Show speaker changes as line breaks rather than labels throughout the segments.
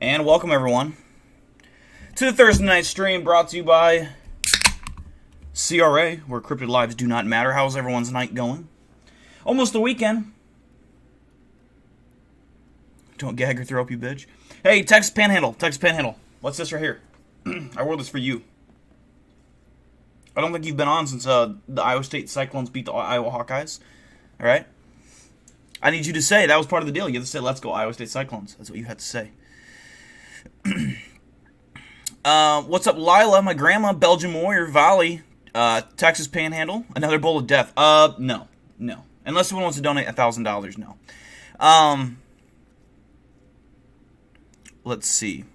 And welcome everyone to the Thursday night stream brought to you by CRA, where cryptid lives do not matter. How's everyone's night going? Almost the weekend. Don't gag or throw up, you bitch. Hey, Texas Panhandle. What's this right here? I wore this for you. I don't think you've been on since the Iowa State Cyclones beat the Iowa Hawkeyes. Alright? I need you to say, that was part of the deal. You have to say, let's go Iowa State Cyclones. That's what you had to say. What's up, Lila, my grandma, Belgian Warrior, Volley, Texas Panhandle, another Bowl of Death. No. Unless someone wants to donate $1,000, no. Let's see.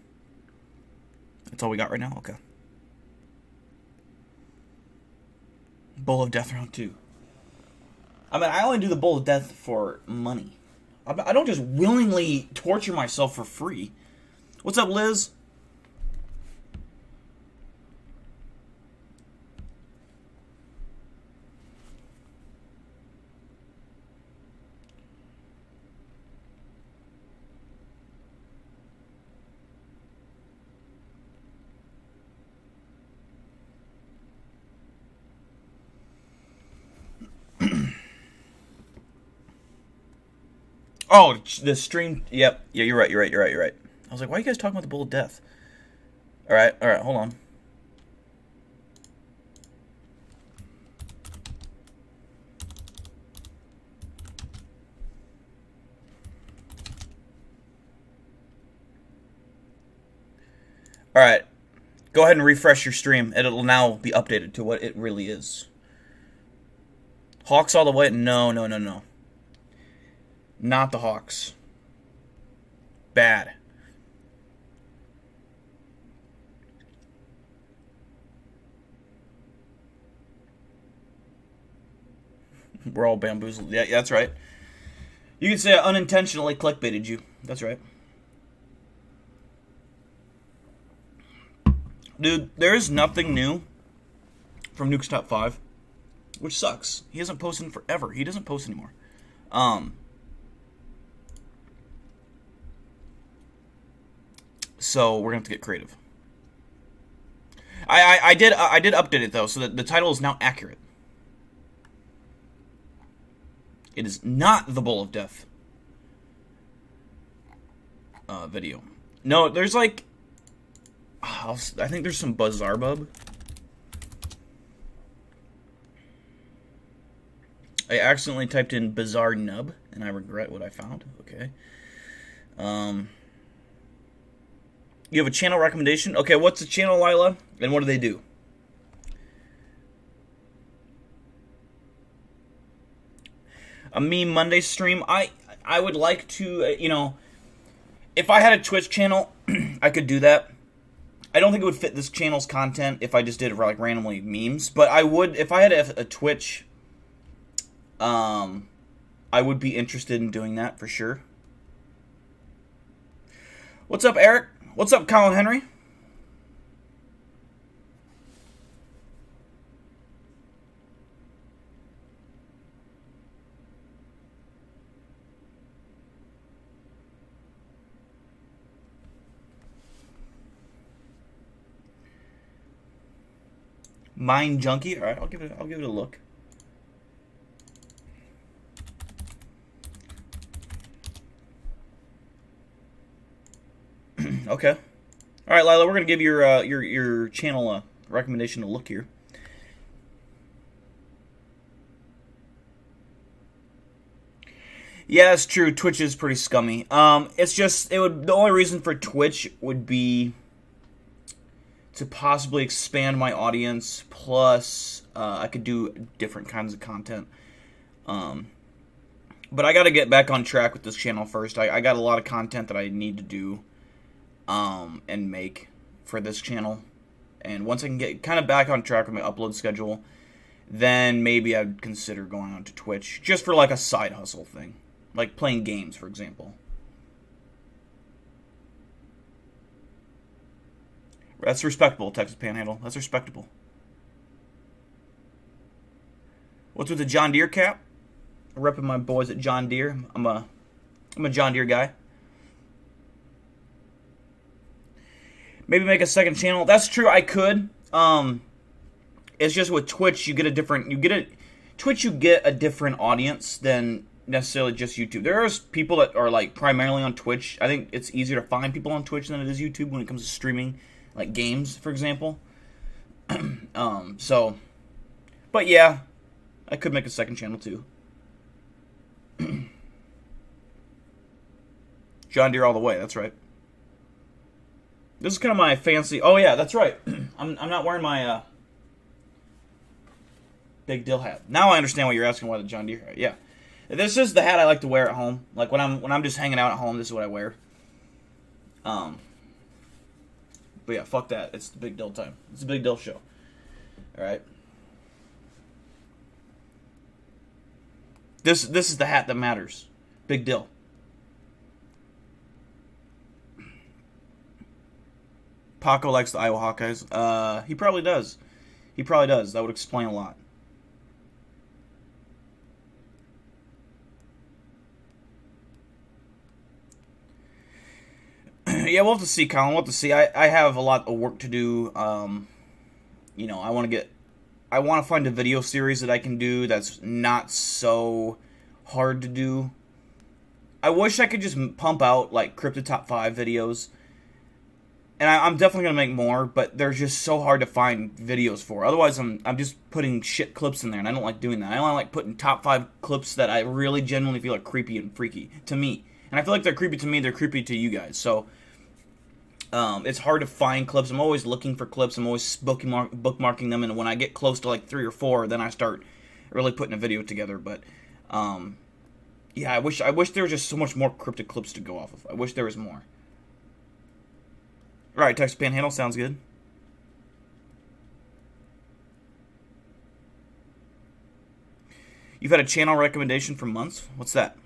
That's all we got right now? Okay. Bowl of Death round 2. I mean, I only do the Bowl of Death for money. I don't just willingly torture myself for free. What's up, Liz? Oh, the stream. Yep. Yeah, you're right. I was like, why are you guys talking about the Bowl of Death? All right, hold on. All right. Go ahead and refresh your stream. It'll now be updated to what it really is. Hawks all the way? No. Not the Hawks. Bad. We're all bamboozled. Yeah, that's right. You could say I unintentionally clickbaited you. That's right. Dude, there is nothing new from Nuke's Top 5, which sucks. He hasn't posted in forever. He doesn't post anymore. So we're gonna have to get creative. I did update it though, so that the title is now accurate. It is not the Bowl of Death video. No, there's like, I think there's some Bizarre Bub. I accidentally typed in Bizarre Nub, and I regret what I found. Okay. You have a channel recommendation? Okay, what's the channel, Lila? And what do they do? A Meme Monday stream? I would like to, if I had a Twitch channel, I could do that. I don't think it would fit this channel's content if I just did it for, like, randomly memes. But I would, if I had a Twitch, I would be interested in doing that for sure. What's up, Eric? What's up, Colin Henry? Mind Junkie. All right, I'll give it a look. Okay. All right, Lila, we're gonna give your channel a recommendation to look here. Yeah, it's true. Twitch is pretty scummy. It's just the only reason for Twitch would be to possibly expand my audience. Plus, I could do different kinds of content. But I got to get back on track with this channel first. I got a lot of content that I need to do. And make for this channel, and once I can get kind of back on track with my upload schedule, then maybe I'd consider going on to Twitch just for like a side hustle thing, like playing games, for example. That's respectable, Texas Panhandle. That's respectable. What's with the John Deere cap? I'm repping my boys at John Deere. I'm a John Deere guy. Maybe make a second channel. That's true. I could. It's just with Twitch, you get a different. Twitch, you get a different audience than necessarily just YouTube. There are people that are like primarily on Twitch. I think it's easier to find people on Twitch than it is YouTube when it comes to streaming, like games, for example. So, but yeah, I could make a second channel too. John Deere all the way. That's right. This is kind of my fancy. Oh yeah, that's right. I'm not wearing my BigDill hat. Now I understand what you're asking. Why the John Deere hat? Yeah, this is the hat I like to wear at home. Like when I'm just hanging out at home, this is what I wear. But yeah, fuck that. It's the BigDill time. It's the BigDill show. All right. This is the hat that matters. BigDill. Paco likes the Iowa Hawkeyes. He probably does. He probably does. That would explain a lot. Yeah, we'll have to see, Colin. We'll have to see. I have a lot of work to do. You know, I want to find a video series that I can do that's not so hard to do. I wish I could just pump out, like, Cryptid Top 5 videos. And I'm definitely going to make more, but they're just so hard to find videos for. Otherwise, I'm just putting shit clips in there, and I don't like doing that. I only like putting top 5 clips that I really genuinely feel like creepy and freaky to me. And I feel like they're creepy to me, they're creepy to you guys. So, it's hard to find clips. I'm always looking for clips. I'm always bookmarking them, and when I get close to like 3 or 4, then I start really putting a video together. But, yeah, I wish there was just so much more cryptic clips to go off of. I wish there was more. Right, Texas Panhandle sounds good. You've had a channel recommendation for months? What's that?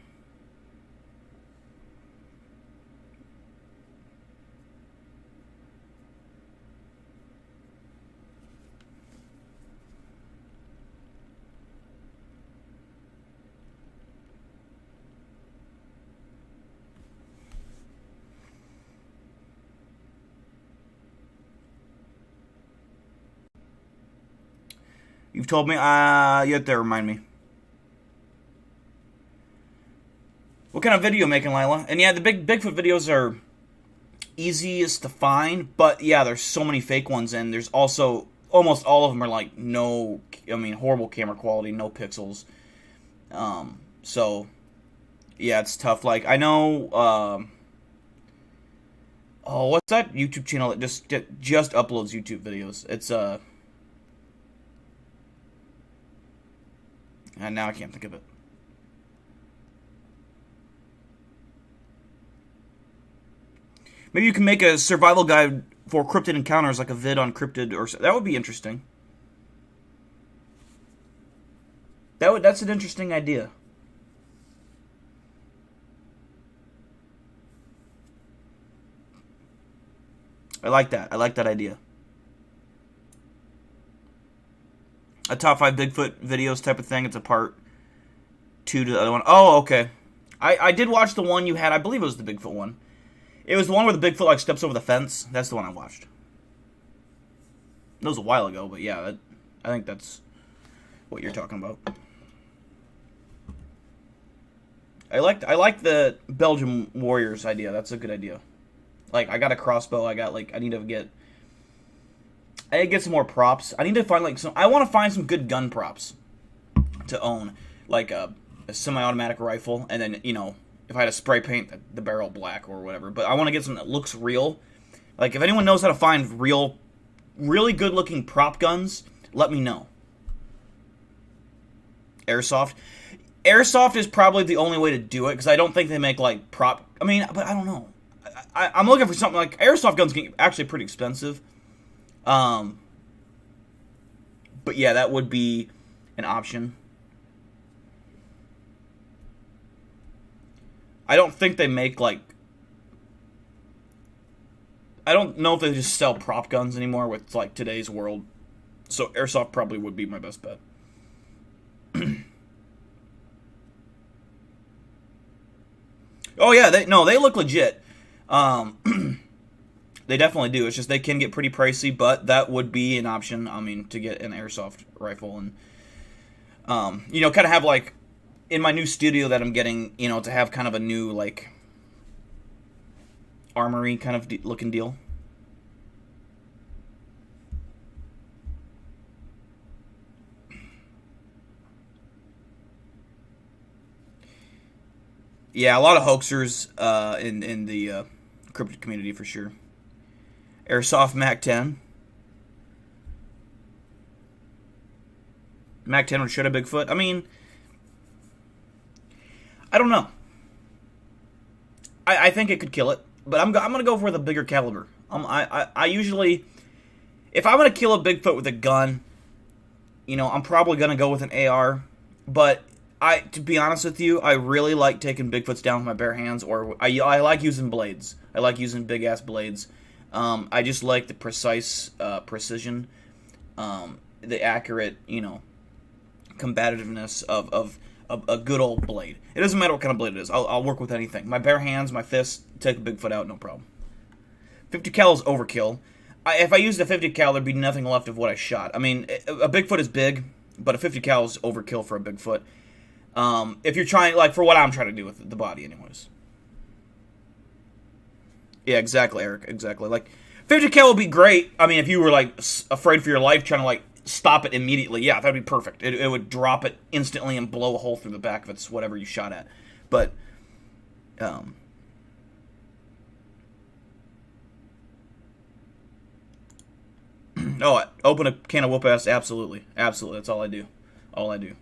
You've told me. You have to remind me. What kind of video making, Lila? And yeah, the Bigfoot videos are easiest to find, but yeah, there's so many fake ones, and there's also almost all of them are like horrible camera quality, no pixels. So yeah, it's tough. Like I know, what's that YouTube channel that just uploads YouTube videos? It's and now I can't think of it. Maybe you can make a survival guide for cryptid encounters, like a vid on cryptid, or that would be interesting. That's an interesting idea. I like that. I like that idea. A top 5 Bigfoot videos type of thing. It's a part 2 to the other one. Oh, okay. I did watch the one you had. I believe it was the Bigfoot one. It was the one where the Bigfoot like steps over the fence. That's the one I watched. That was a while ago, but yeah, I think that's what you're talking about. I like the Belgian Warriors idea. That's a good idea. Like I got a crossbow. I need to get some more props. I need to find I want to find some good gun props to own, like a semi-automatic rifle, and then if I had to spray paint the barrel black or whatever. But I want to get something that looks real. Like if anyone knows how to find really good looking prop guns, let me know. Airsoft is probably the only way to do it because I don't think they make like prop. I mean, but I don't know. I'm looking for something like airsoft guns can actually pretty expensive. But yeah, that would be an option. I don't think they make I don't know if they just sell prop guns anymore with like today's world. So airsoft probably would be my best bet. Oh yeah, they look legit. They definitely do. It's just they can get pretty pricey, but that would be an option. I mean, to get an airsoft rifle and, you know, kind of have like in my new studio that I'm getting, you know, to have kind of a new like armory kind of looking deal. Yeah, a lot of hoaxers in the cryptid community for sure. Airsoft Mac 10. Mac 10 would shoot a Bigfoot. I mean, I don't know. I think it could kill it, but I'm gonna go for the bigger caliber. I usually, if I'm gonna kill a Bigfoot with a gun, you know, I'm probably gonna go with an AR. But to be honest with you, I really like taking Bigfoots down with my bare hands, or I like using blades. I like using big ass blades. I just like the precise precision, the accurate, you know, combativeness of a good old blade. It doesn't matter what kind of blade it is. I'll work with anything. My bare hands, my fists, take a Bigfoot out, no problem. 50 cal is overkill. If I used a 50 cal, there'd be nothing left of what I shot. I mean, a Bigfoot is big, but a 50 cal is overkill for a Bigfoot. If you're trying, like, for what I'm trying to do with the body, anyways. Yeah, exactly, Eric. Exactly. Like, 50 cal would be great. I mean, if you were, like, afraid for your life, trying to, like, stop it immediately, yeah, that'd be perfect. It would drop it instantly and blow a hole through the back if it's whatever you shot at. But, oh, open a can of whoop-ass? Absolutely. Absolutely. That's all I do. All I do.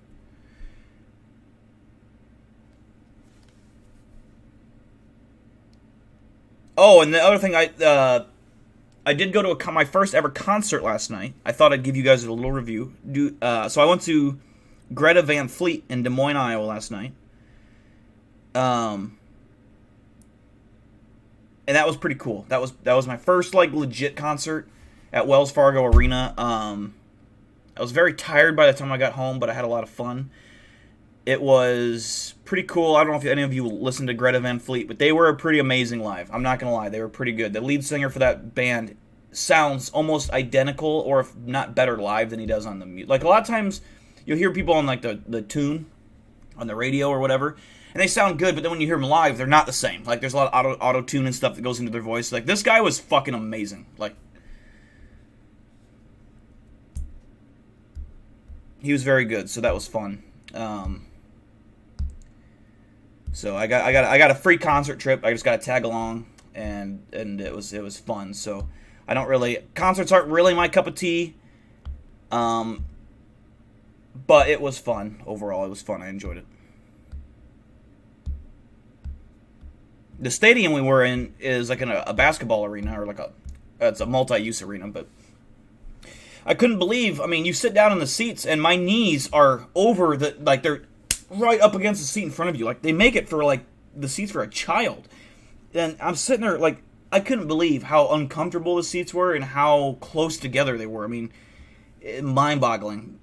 Oh, and the other thing, I did go to my first ever concert last night. I thought I'd give you guys a little review. So I went to Greta Van Fleet in Des Moines, Iowa last night. And that was pretty cool. That was my first, like, legit concert at Wells Fargo Arena. I was very tired by the time I got home, but I had a lot of fun. It was pretty cool. I don't know if any of you listened to Greta Van Fleet, but they were pretty amazing live. I'm not going to lie. They were pretty good. The lead singer for that band sounds almost identical, or if not better live than he does on the music. Like, a lot of times, you'll hear people on, like, the tune on the radio or whatever, and they sound good, but then when you hear them live, they're not the same. Like, there's a lot of auto-tune and stuff that goes into their voice. Like, this guy was fucking amazing. Like, he was very good, so that was fun. So I got a free concert trip. I just got to tag along, and it was fun. So concerts aren't really my cup of tea. But it was fun overall. It was fun. I enjoyed it. The stadium we were in is like in a basketball arena, or like it's a multi-use arena, but I couldn't believe, I mean, you sit down in the seats and my knees are over they're right up against the seat in front of you. Like, they make it for, like, the seats for a child. And I'm sitting there, like, I couldn't believe how uncomfortable the seats were and how close together they were. I mean, mind-boggling.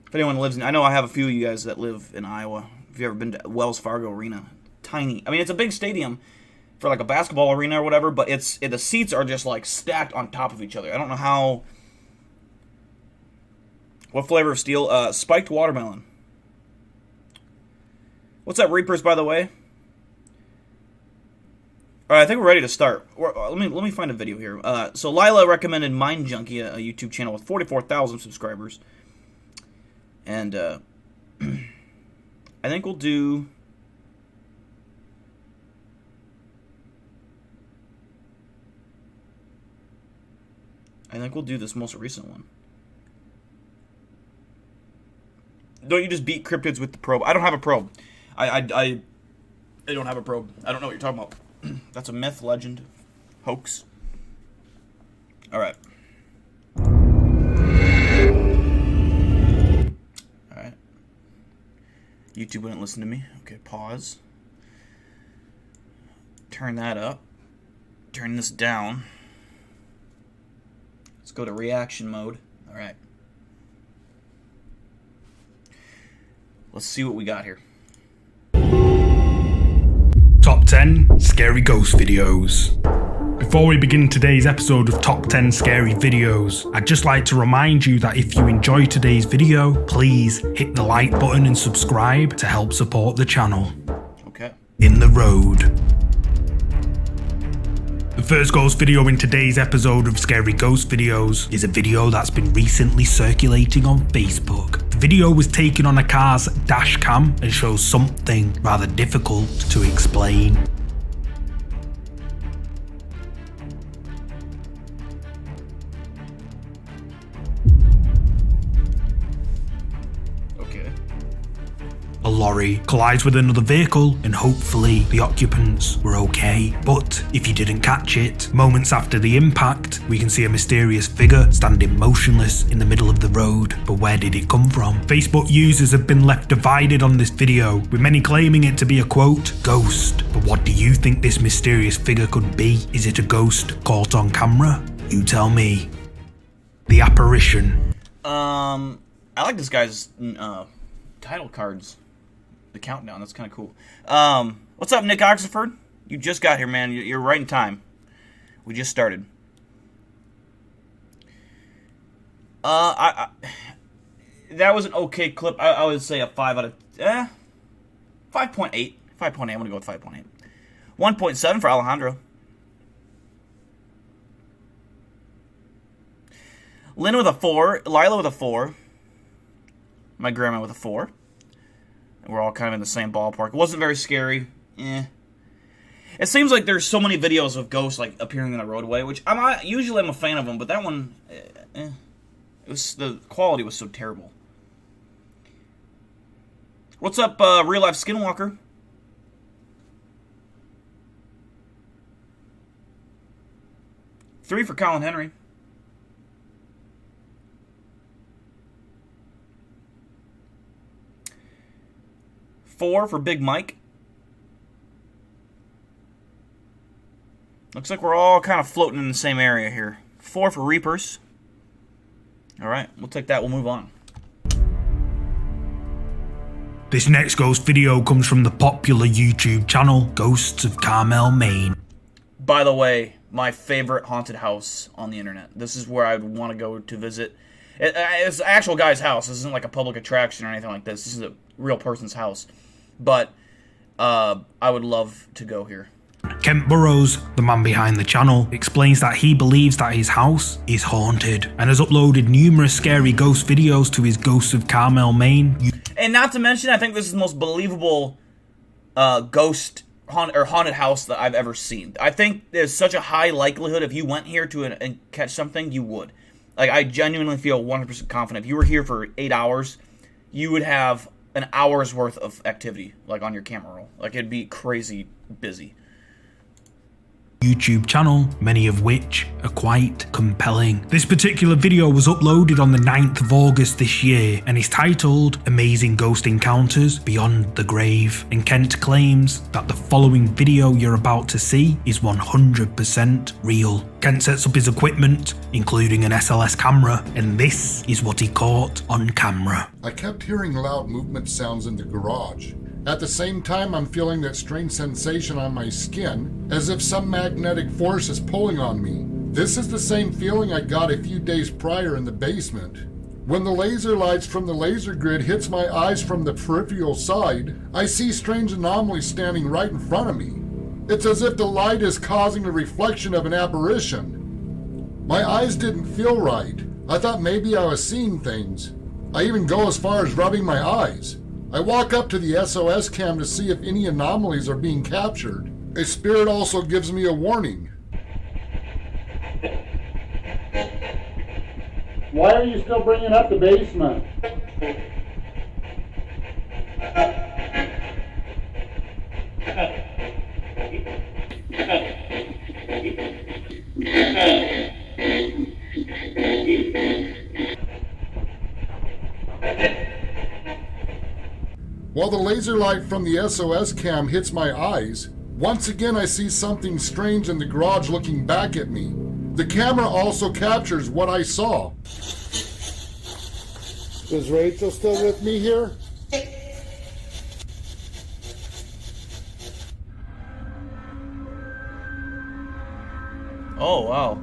If anyone lives I know I have a few of you guys that live in Iowa. If you've ever been to Wells Fargo Arena, tiny. I mean, it's a big stadium for, like, a basketball arena or whatever, but the seats are just, like, stacked on top of each other. I don't know how. What flavor of steel? Spiked watermelon. What's up, Reapers, by the way? All right, I think we're ready to start. Let me find a video here. So Lila recommended Mind Junkie, a YouTube channel with 44,000 subscribers. And I think we'll do. This most recent one. Don't you just beat cryptids with the probe? I don't have a probe. I don't have a probe. I don't know what you're talking about. That's a myth, legend, hoax. All right. All right. YouTube wouldn't listen to me. Okay, pause. Turn that up. Turn this down. Let's go to reaction mode. All right. Let's see what we got here.
Top 10 scary ghost videos. Before we begin today's episode of Top 10 Scary Videos, I'd just like to remind you that if you enjoy today's video, please hit the like button and subscribe to help support the channel.
Okay.
In the road. The first ghost video in today's episode of Scary Ghost Videos is a video that's been recently circulating on Facebook. The video was taken on a car's dash cam and shows something rather difficult to explain. A lorry collides with another vehicle and hopefully the occupants were okay. But if you didn't catch it, moments after the impact, we can see a mysterious figure standing motionless in the middle of the road. But where did it come from? Facebook users have been left divided on this video, with many claiming it to be a quote, ghost. But what do you think this mysterious figure could be? Is it a ghost caught on camera? You tell me. The apparition.
I like this guy's title cards. The countdown, that's kind of cool. What's up, Nick Oxford? You just got here, man. You're right in time. We just started. That was an okay clip. I would say a 5 out of 5.8. 5.8. I'm gonna go with 5.8. 1.7 for Alejandro. Lynn with a 4. Lila with a 4. My grandma with a 4. We're all kind of in the same ballpark. It wasn't very scary. It seems like there's so many videos of ghosts like appearing in the roadway, which usually I'm a fan of them, but that one, it was, the quality was so terrible. What's up, Real Life Skinwalker? Three for Colin Henry. Four for Big Mike. Looks like we're all kind of floating in the same area here. 4 for Reapers. Alright, we'll take that. We'll move on.
This next ghost video comes from the popular YouTube channel Ghosts of Carmel, Maine.
By the way, my favorite haunted house on the internet. This is where I would want to go to visit. It's an actual guy's house. This isn't like a public attraction or anything like this. This is a real person's house. But I would love to go here.
Kent Burrows, the man behind the channel, explains that he believes that his house is haunted and has uploaded numerous scary ghost videos to his Ghosts of Carmel, Maine.
And not to mention, I think this is the most believable haunted house that I've ever seen. I think there's such a high likelihood if you went here and catch something, you would. Like, I genuinely feel 100% confident. If you were here for 8 hours, you would have an hour's worth of activity, like, on your camera roll. Like, it'd be crazy busy.
YouTube channel, many of which are quite compelling. This particular video was uploaded on the 9th of August this year and is titled Amazing Ghost Encounters Beyond the Grave, and Kent claims that the following video you're about to see is 100% real. Kent sets up his equipment, including an SLS camera, and this is what he caught on camera.
I kept hearing loud movement sounds in the garage. At the same time, I'm feeling that strange sensation on my skin, as if some magnetic force is pulling on me. This is the same feeling I got a few days prior in the basement. When the laser lights from the laser grid hits my eyes from the peripheral side, I see strange anomalies standing right in front of me. It's as if the light is causing a reflection of an apparition. My eyes didn't feel right. I thought maybe I was seeing things. I even go as far as rubbing my eyes. I walk up to the SOS cam to see if any anomalies are being captured. A spirit also gives me a warning.
Why are you still bringing up the basement?
While the laser light from the SOS cam hits my eyes, once again I see something strange in the garage looking back at me. The camera also captures what I saw. Is Rachel still with me here?
Oh, wow.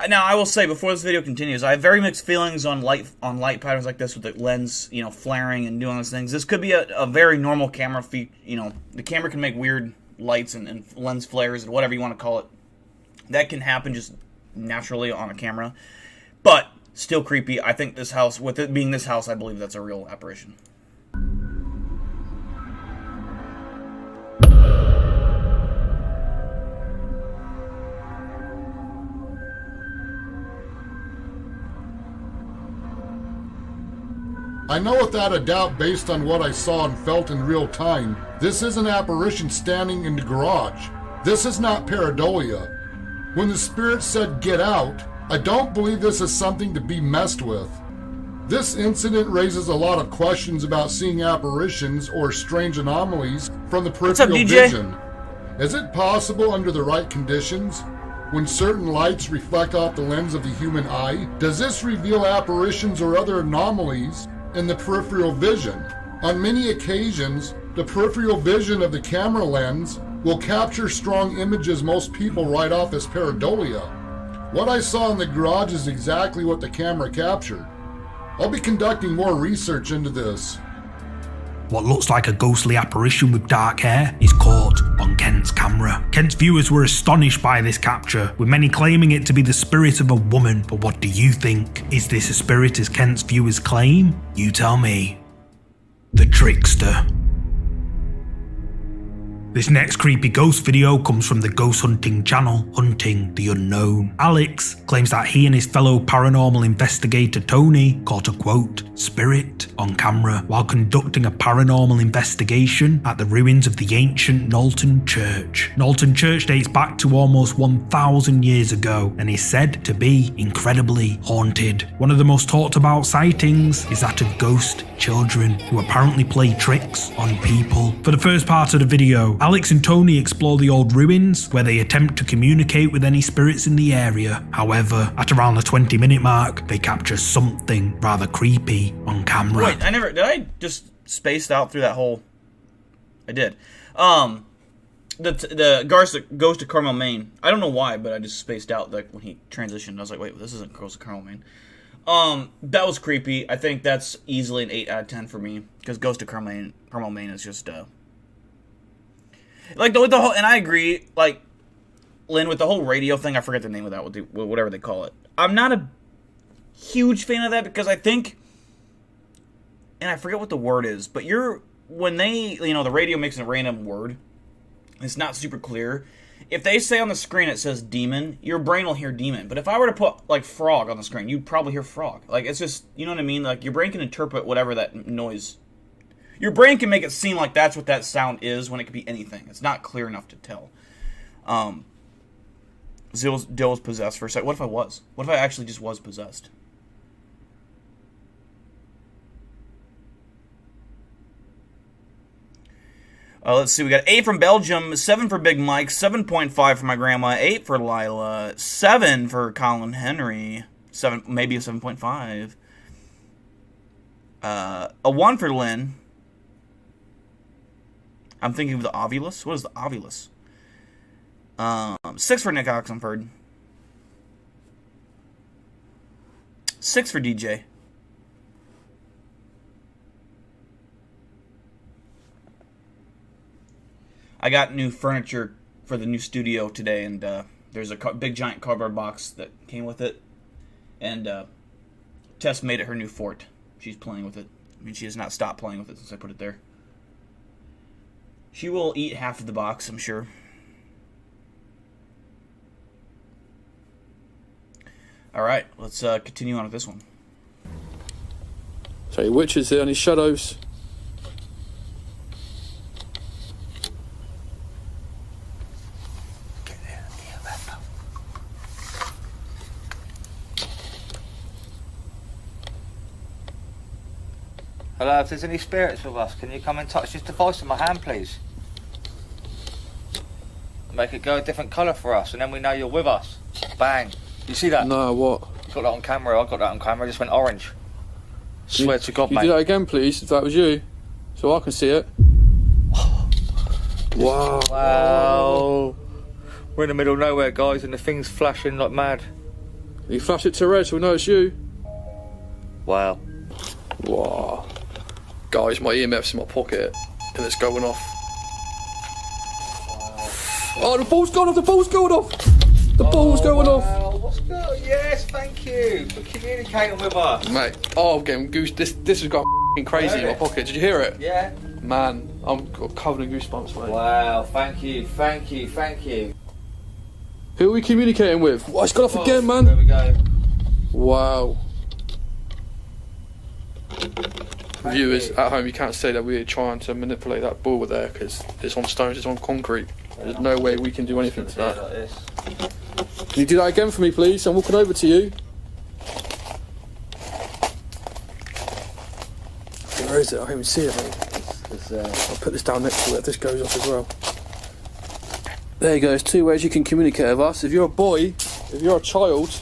Now, I will say, before this video continues, I have very mixed feelings on light patterns like this with the lens, you know, flaring and doing those things. This could be a very normal camera feat. You know, the camera can make weird lights and lens flares and whatever you want to call it. That can happen just naturally on a camera. But, still creepy. I think this house, with it being this house, I believe that's a real apparition.
I know without a doubt, based on what I saw and felt in real time, this is an apparition standing in the garage. This is not pareidolia. When the spirit said get out, I don't believe this is something to be messed with. This incident raises a lot of questions about seeing apparitions or strange anomalies from the peripheral vision. Is it possible under the right conditions, when certain lights reflect off the lens of the human eye, does this reveal apparitions or other anomalies in the peripheral vision? On many occasions, the peripheral vision of the camera lens will capture strong images most people write off as pareidolia. What I saw in the garage is exactly what the camera captured. I'll be conducting more research into this.
What looks like a ghostly apparition with dark hair is caught on Kent's camera. Kent's viewers were astonished by this capture, with many claiming it to be the spirit of a woman. But what do you think? Is this a spirit as Kent's viewers claim? You tell me. The Trickster. This next creepy ghost video comes from the ghost hunting channel, Hunting the Unknown. Alex claims that he and his fellow paranormal investigator Tony caught a quote, spirit on camera while conducting a paranormal investigation at the ruins of the ancient Knowlton Church. Knowlton Church dates back to almost 1,000 years ago and is said to be incredibly haunted. One of the most talked about sightings is that of ghost children who apparently play tricks on people. For the first part of the video, Alex and Tony explore the old ruins where they attempt to communicate with any spirits in the area. However, at around the 20-minute mark, they capture something rather creepy on camera.
Wait, did I just spaced out through that whole? I did. The Ghost of Carmel, Maine. I don't know why, but I just spaced out like when he transitioned. I was like, wait, this isn't Ghost of Carmel, Maine. That was creepy. I think that's easily an 8 out of 10 for me, because Ghost of Carmel, Maine is just like with the whole. And I agree, like Lynn, with the whole radio thing. I forget the name of that, whatever they call it. I'm not a huge fan of that, because I think, and I forget what the word is, but when they, the radio makes a random word, it's not super clear. If they say on the screen it says demon, your brain will hear demon. But if I were to put, like, frog on the screen, you'd probably hear frog. Like, it's just, you know what I mean? Like, your brain can interpret whatever that noise. Your brain can make it seem like that's what that sound is when it could be anything. It's not clear enough to tell. Dill was possessed for a second. What if I was? What if I actually just was possessed? Let's see, we got 8 from Belgium, 7 for Big Mike, 7.5 for my grandma, 8 for Lila, 7 for Colin Henry, 7, maybe a 7.5. A 1 for Lynn. I'm thinking of the Ovulus. What is the Ovulus? 6 for Nick Oxenford. 6 for DJ. I got new furniture for the new studio today, and there's a big giant cardboard box that came with it. And Tess made it her new fort. She's playing with it. I mean, she has not stopped playing with it since I put it there. She will eat half of the box, I'm sure. Alright, let's continue on with this one.
So your witches there, any shadows?
Hello, if there's any spirits with us, can you come and touch this device in my hand, please? Make it go a different colour for us, and then we know you're with us. Bang. You see that?
No, what?
You got that on camera, I got that on camera, it just went orange. Swear to God,
you
mate.
do that again, please, if that was you, so I can see it. Wow.
Wow. We're in the middle of nowhere, guys, and the thing's flashing like mad.
You flash it to red so we know it's you.
Wow.
Wow. Guys, my EMF's in my pocket and it's going off. Oh, the ball's going off, the ball's going off! The ball's going off!
Wow, what's going? Yes, thank you for communicating with us.
Mate, oh, I'm getting goose. This has got f***ing crazy in my pocket. Did you hear it?
Yeah.
Man, I'm covered in goosebumps, mate.
Wow, thank you, thank you, thank you.
Who are we communicating with? Oh, it's gone off again, man.
There we go.
Wow. Viewers at home, you can't say that we're trying to manipulate that ball with there because it's on stones, it's on concrete. There's no way we can do anything to that.
Like this.
Can you do that again for me, please? I'm walking over to you. Where is it? I can't even see it, mate. I'll put this down next to it if this goes off as well. There you go, there's 2 ways you can communicate with us. If you're a boy, if you're a child,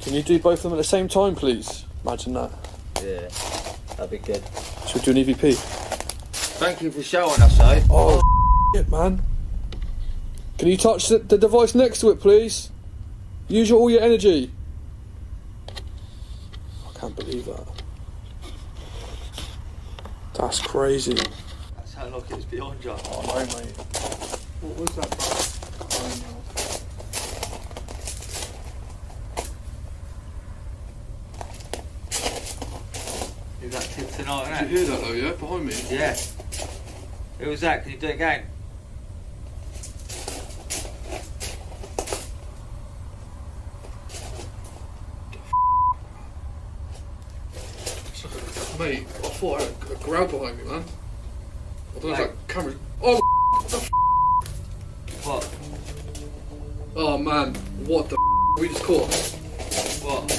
can you do both of them at the same time, please? Imagine that.
Yeah, that'd be good.
Should we do an EVP?
Thank you for showing us, eh?
Oh, shit, man. Can you touch the device next to it, please? Use all your energy. I can't believe that. That's crazy.
That's how lucky it's beyond you.
Oh, no, mate. What was that, bro?
Is that tip tonight,
Did
innit?
you hear that, though, yeah? Behind me?
Yeah. Who was that? Can you do it again?
Mate, I thought I had a growl behind me, man. I don't know if that camera. Oh, what the
What?
Oh, man. What the we just caught?
What?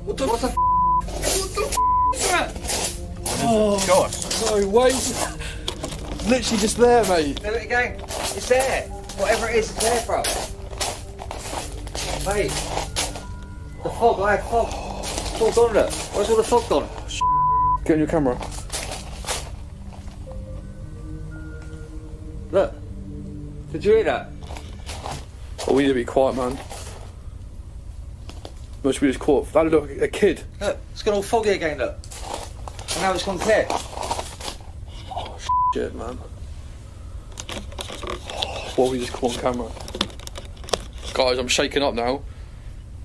What the
What the
What the is that?
Oh, show us.
No way. Literally just there, mate.
Do it again. It's there. Whatever it is, it's there, bro. Mate. The fog, I had fog. Fog's on it. Where's all the fog gone?
Get on your camera.
Look. Did you hear that?
Oh, we need to be quiet, man. Must we just caught? That looked like a kid.
Look, it's gone all foggy again, look. And now it's gone clear.
Oh, shit, man. What we just caught on camera. Guys, I'm shaking up now.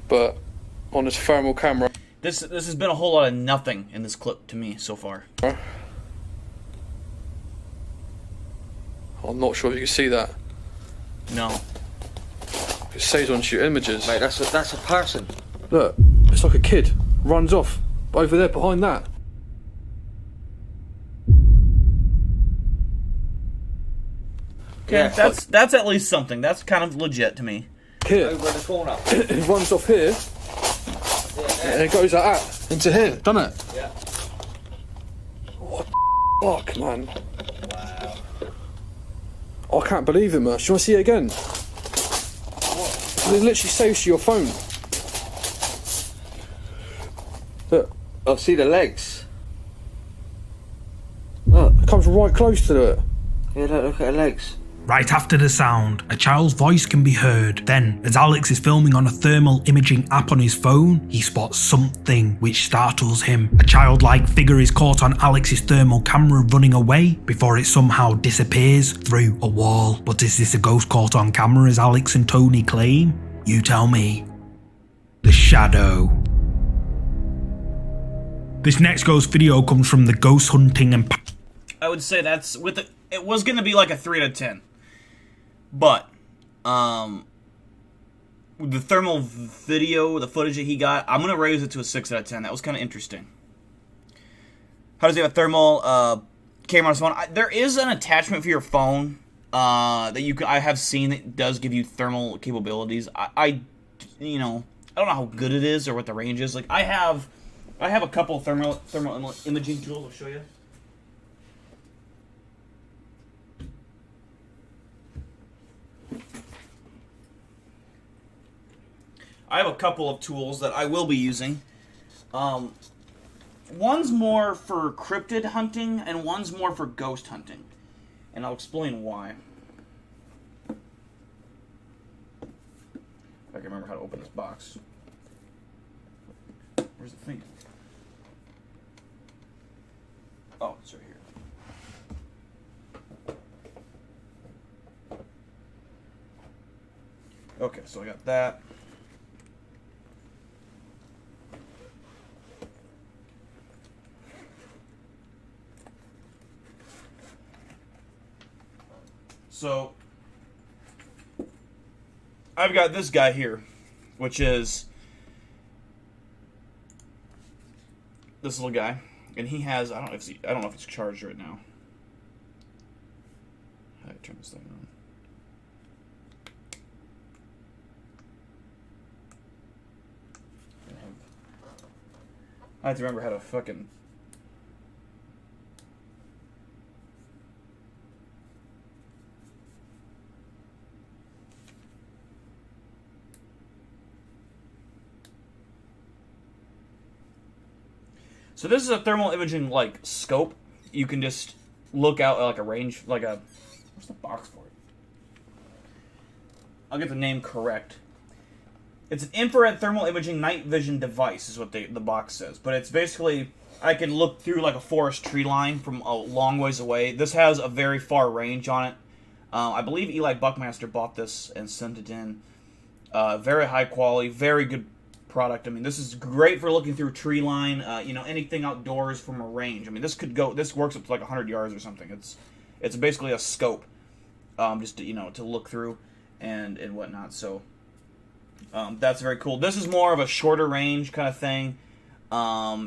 But on this thermal camera.
This has been a whole lot of nothing in this clip to me so far.
I'm not sure if you can see that.
No.
It says on your images.
Mate, that's a person.
Look, it's like a kid. Runs off. Over there, behind that.
Okay,
Yeah,
that's at least something. That's kind of legit to me.
Here.
Over in the corner.
It runs off here. And it goes like that. Into here, doesn't it?
Yeah.
What the fuck, man?
Wow.
I can't believe it, man. Do you want to see it again?
What?
It literally saves to your phone. Look,
I see the legs. Look.
it comes right close to it.
Yeah, look at the legs.
Right after the sound, a child's voice can be heard. Then, as Alex is filming on a thermal imaging app on his phone, he spots something which startles him. A childlike figure is caught on Alex's thermal camera running away before it somehow disappears through a wall. But is this a ghost caught on camera as Alex and Tony claim? You tell me. The Shadow. This next ghost video comes from the ghost hunting and...
I would say that's with it. It was going to be like a 3 out of 10. But, the thermal video, the footage that he got, I'm going to raise it to a 6 out of 10. That was kind of interesting. How does he have a thermal camera on his phone? There is an attachment for your phone that you can, I have seen that does give you thermal capabilities. I don't know how good it is or what the range is. Like I have a couple thermal imaging tools. I'll show you. I have a couple of tools that I will be using. One's more for cryptid hunting, and one's more for ghost hunting. And I'll explain why. If I can remember how to open this box. Where's the thing? Oh, it's right here. Okay, so I got that. So, I've got this guy here, which is this little guy, and he has, I don't know if it's charged right now. How do I turn this thing on? I have to remember how to fucking... So this is a thermal imaging, like, scope. You can just look out at, like, a range, like a... Where's the box for it? I'll get the name correct. It's an infrared thermal imaging night vision device, is what the box says. But it's basically, I can look through, like, a forest tree line from a long ways away. This has a very far range on it. I believe Eli Buckmaster bought this and sent it in. Very high quality, very good product. I mean, this is great for looking through a tree line, anything outdoors from a range. I mean, this works up to like 100 yards or something. It's basically a scope, just to look through and whatnot. So that's very cool. This is more of a shorter range kind of thing.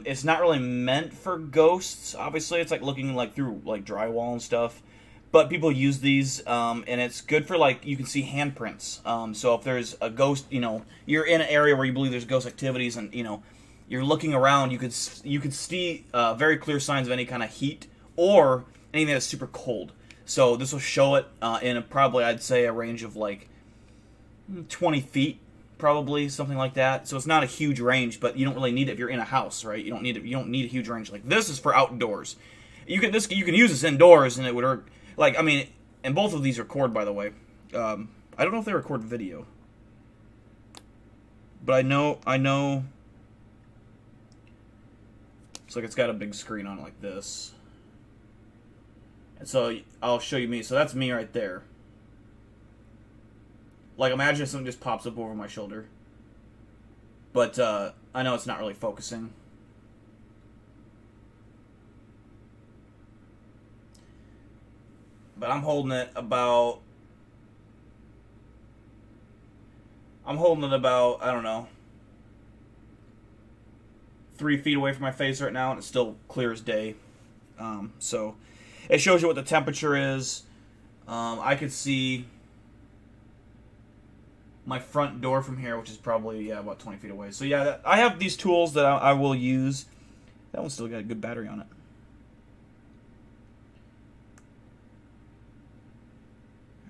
It's not really meant for ghosts. Obviously, it's like looking like through like drywall and stuff. But people use these, and it's good for, like, you can see handprints. So if there's a ghost, you're in an area where you believe there's ghost activities, and, you're looking around, you could see very clear signs of any kind of heat or anything that's super cold. So this will show it in probably, I'd say, a range of, like, 20 feet, probably, something like that. So it's not a huge range, but you don't really need it if you're in a house, right? You don't need a huge range. Like, this is for outdoors. You can use this indoors, and it would work. Like, I mean, and both of these record, by the way. I don't know if they record video. But I know... It's like it's got a big screen on it like this. And so, I'll show you me. So that's me right there. Like, imagine if something just pops up over my shoulder. But, I know it's not really focusing. But I'm holding it about, I don't know, 3 feet away from my face right now, and it's still clear as day. So it shows you what the temperature is. I could see my front door from here, which is probably, about 20 feet away. So yeah, I have these tools that I will use. That one's still got a good battery on it.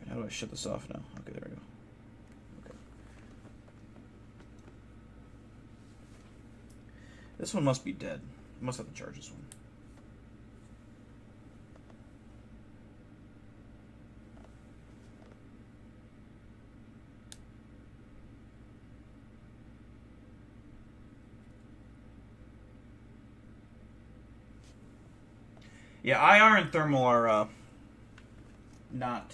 How do I shut this off now? Okay, there we go. Okay. This one must be dead. I must have to charge this one. Yeah, IR and thermal are not...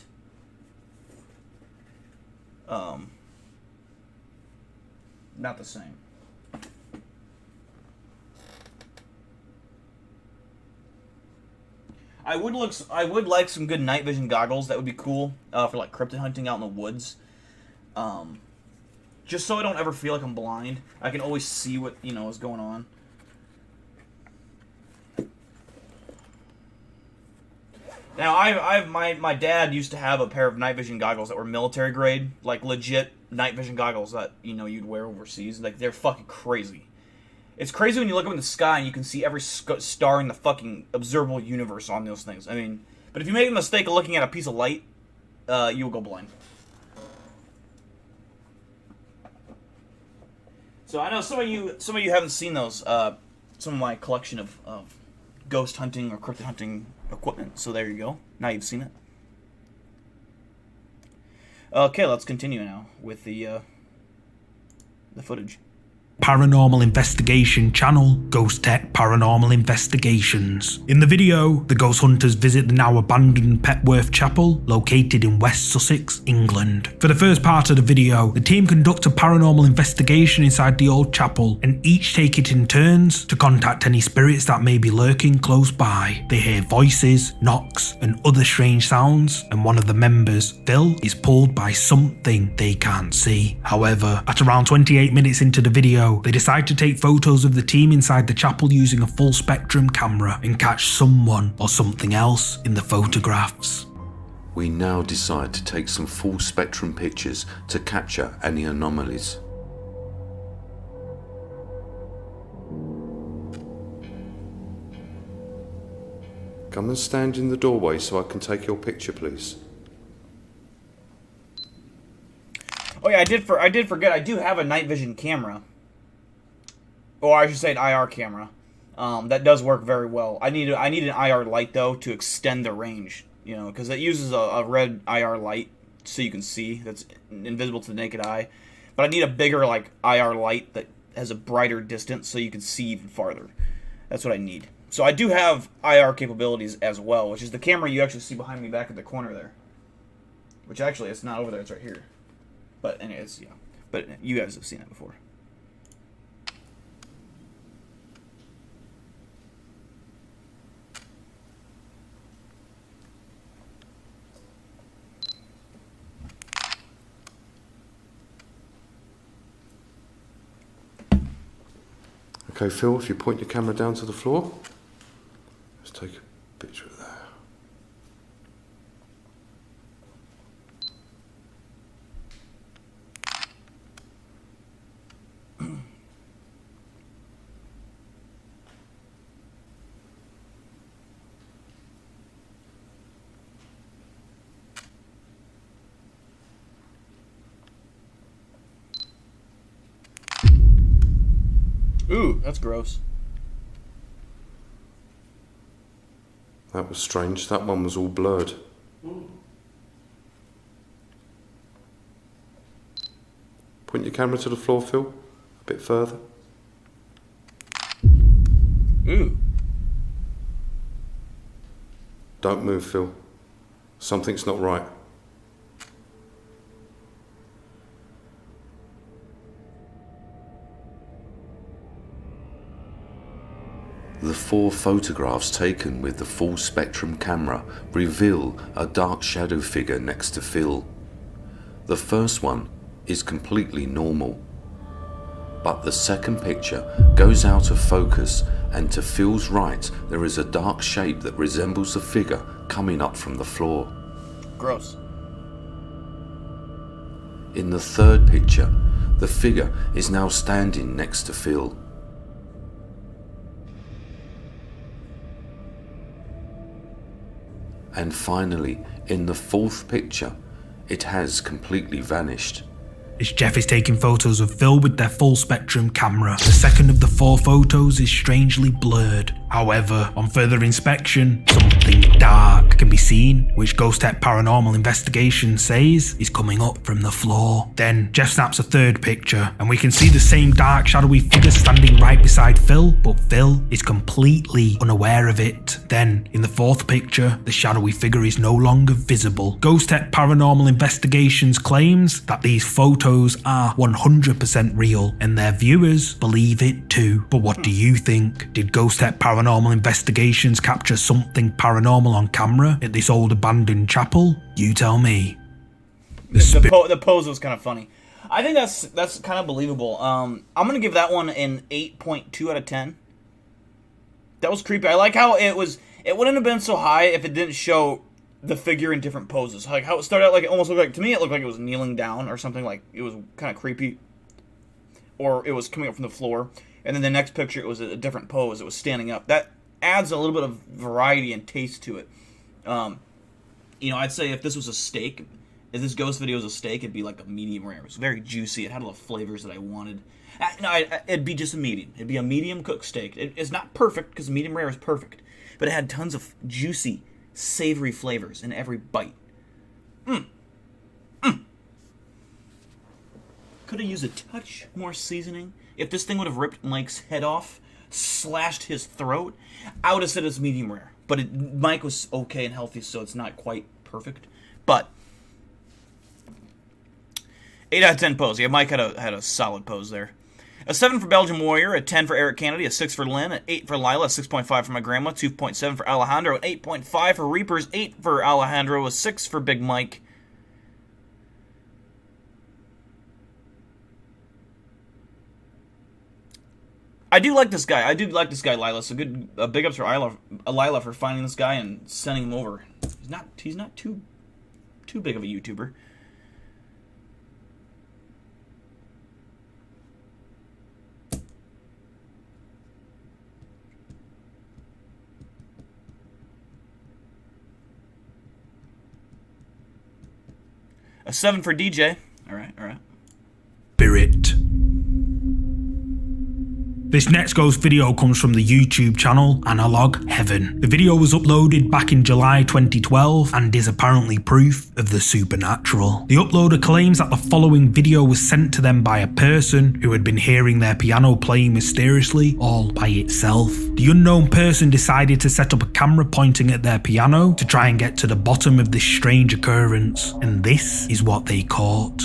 not the same. I would like some good night vision goggles. That would be cool for like cryptid hunting out in the woods. Just so I don't ever feel like I'm blind. I can always see what is going on. Now, my dad used to have a pair of night vision goggles that were military grade, like legit night vision goggles that, you'd wear overseas. Like, they're fucking crazy. It's crazy when you look up in the sky and you can see every star in the fucking observable universe on those things. I mean, but if you make the mistake of looking at a piece of light, you will go blind. So I know some of you haven't seen those. some of my collection of ghost hunting or cryptid hunting equipment. So there you go. Now you've seen it. Okay, let's continue now with the footage.
Paranormal investigation channel, Ghost Tech Paranormal Investigations. In the video, the ghost hunters visit the now abandoned Petworth Chapel, located in West Sussex, England. For the first part of the video, the team conduct a paranormal investigation inside the old chapel, and each take it in turns to contact any spirits that may be lurking close by. They hear voices, knocks, and other strange sounds, and one of the members, Phil, is pulled by something they can't see. However, at around 28 minutes into the video, they decide to take photos of the team inside the chapel using a full spectrum camera and catch someone or something else in the photographs.
We now decide to take some full spectrum pictures to capture any anomalies. Come and stand in the doorway so I can take your picture, please.
Oh yeah, I did forget. I do have a night vision camera. Or I should say an IR camera. That does work very well. I need an IR light though to extend the range, you know, because it uses a red IR light so you can see, that's invisible to the naked eye. But I need a bigger like IR light that has a brighter distance so you can see even farther. That's what I need. So I do have IR capabilities as well, which is the camera you actually see behind me back at the corner there. Which actually it's not over there, it's right here. But anyways, yeah. But you guys have seen it before.
Okay, Phil, if you point your camera down to the floor, let's take a picture of that.
Ooh, that's gross.
That was strange. That one was all blurred. Point your camera to the floor, Phil. A bit further.
Ooh.
Don't move, Phil. Something's not right. The 4 photographs taken with the full spectrum camera reveal a dark shadow figure next to Phil. The first one is completely normal, but the second picture goes out of focus, and to Phil's right there is a dark shape that resembles a figure coming up from the floor.
Gross.
In the third picture, the figure is now standing next to Phil. And finally, in the fourth picture, it has completely vanished.
As Jeff is taking photos of Phil with their full spectrum camera, the second of the 4 photos is strangely blurred. However, on further inspection, something dark can be seen, which Ghost Tech Paranormal Investigation says is coming up from the floor. Then Jeff snaps a third picture, and we can see the same dark shadowy figure standing right beside Phil, but Phil is completely unaware of it. Then, in the fourth picture, the shadowy figure is no longer visible. Ghost Tech Paranormal Investigations claims that these photos are 100% real, and their viewers believe it too. But what do you think? Did Ghost Tech Paranormal Investigations capture something paranormal on camera at this old abandoned chapel? You tell me.
The pose was kind of funny. I think that's kind of believable. I'm gonna give that one an 8.2 out of 10. That was creepy. I like how it was. It wouldn't have been so high if it didn't show the figure in different poses. Like how it started out, like it almost looked like, to me it looked like it was kneeling down or something. Like it was kind of creepy, or it was coming up from the floor. And then the next picture, it was a different pose. It was standing up. That adds a little bit of variety and taste to it. You know, I'd say if this was a steak if this ghost video was a steak, it'd be like a medium rare. It was very juicy. It had all the flavors that I wanted. No, it'd be just a medium. It'd be a medium cooked steak. It's not perfect, because medium rare is perfect, but it had tons of juicy, savory flavors in every bite. Could have used a touch more seasoning. If this thing would have ripped Mike's head off, slashed his throat, I would have said it's medium rare. But Mike was okay and healthy, so it's not quite perfect. But 8 out of 10 pose. Yeah, Mike had a solid pose there. A 7 for Belgian Warrior, a 10 for Eric Kennedy, a 6 for Lynn, an 8 for Lila, a 6.5 for my grandma, 2.7 for Alejandro, an 8.5 for Reapers, 8 for Alejandro, a 6 for Big Mike. I do like this guy. Lila. So good. Big ups for Lila for finding this guy and sending him over. He's not too big of a YouTuber. A 7 for DJ. All right.
Spirit. This next ghost video comes from the YouTube channel Analog Heaven. The video was uploaded back in July 2012 and is apparently proof of the supernatural. The uploader claims that the following video was sent to them by a person who had been hearing their piano playing mysteriously all by itself. The unknown person decided to set up a camera pointing at their piano to try and get to the bottom of this strange occurrence, and this is what they caught.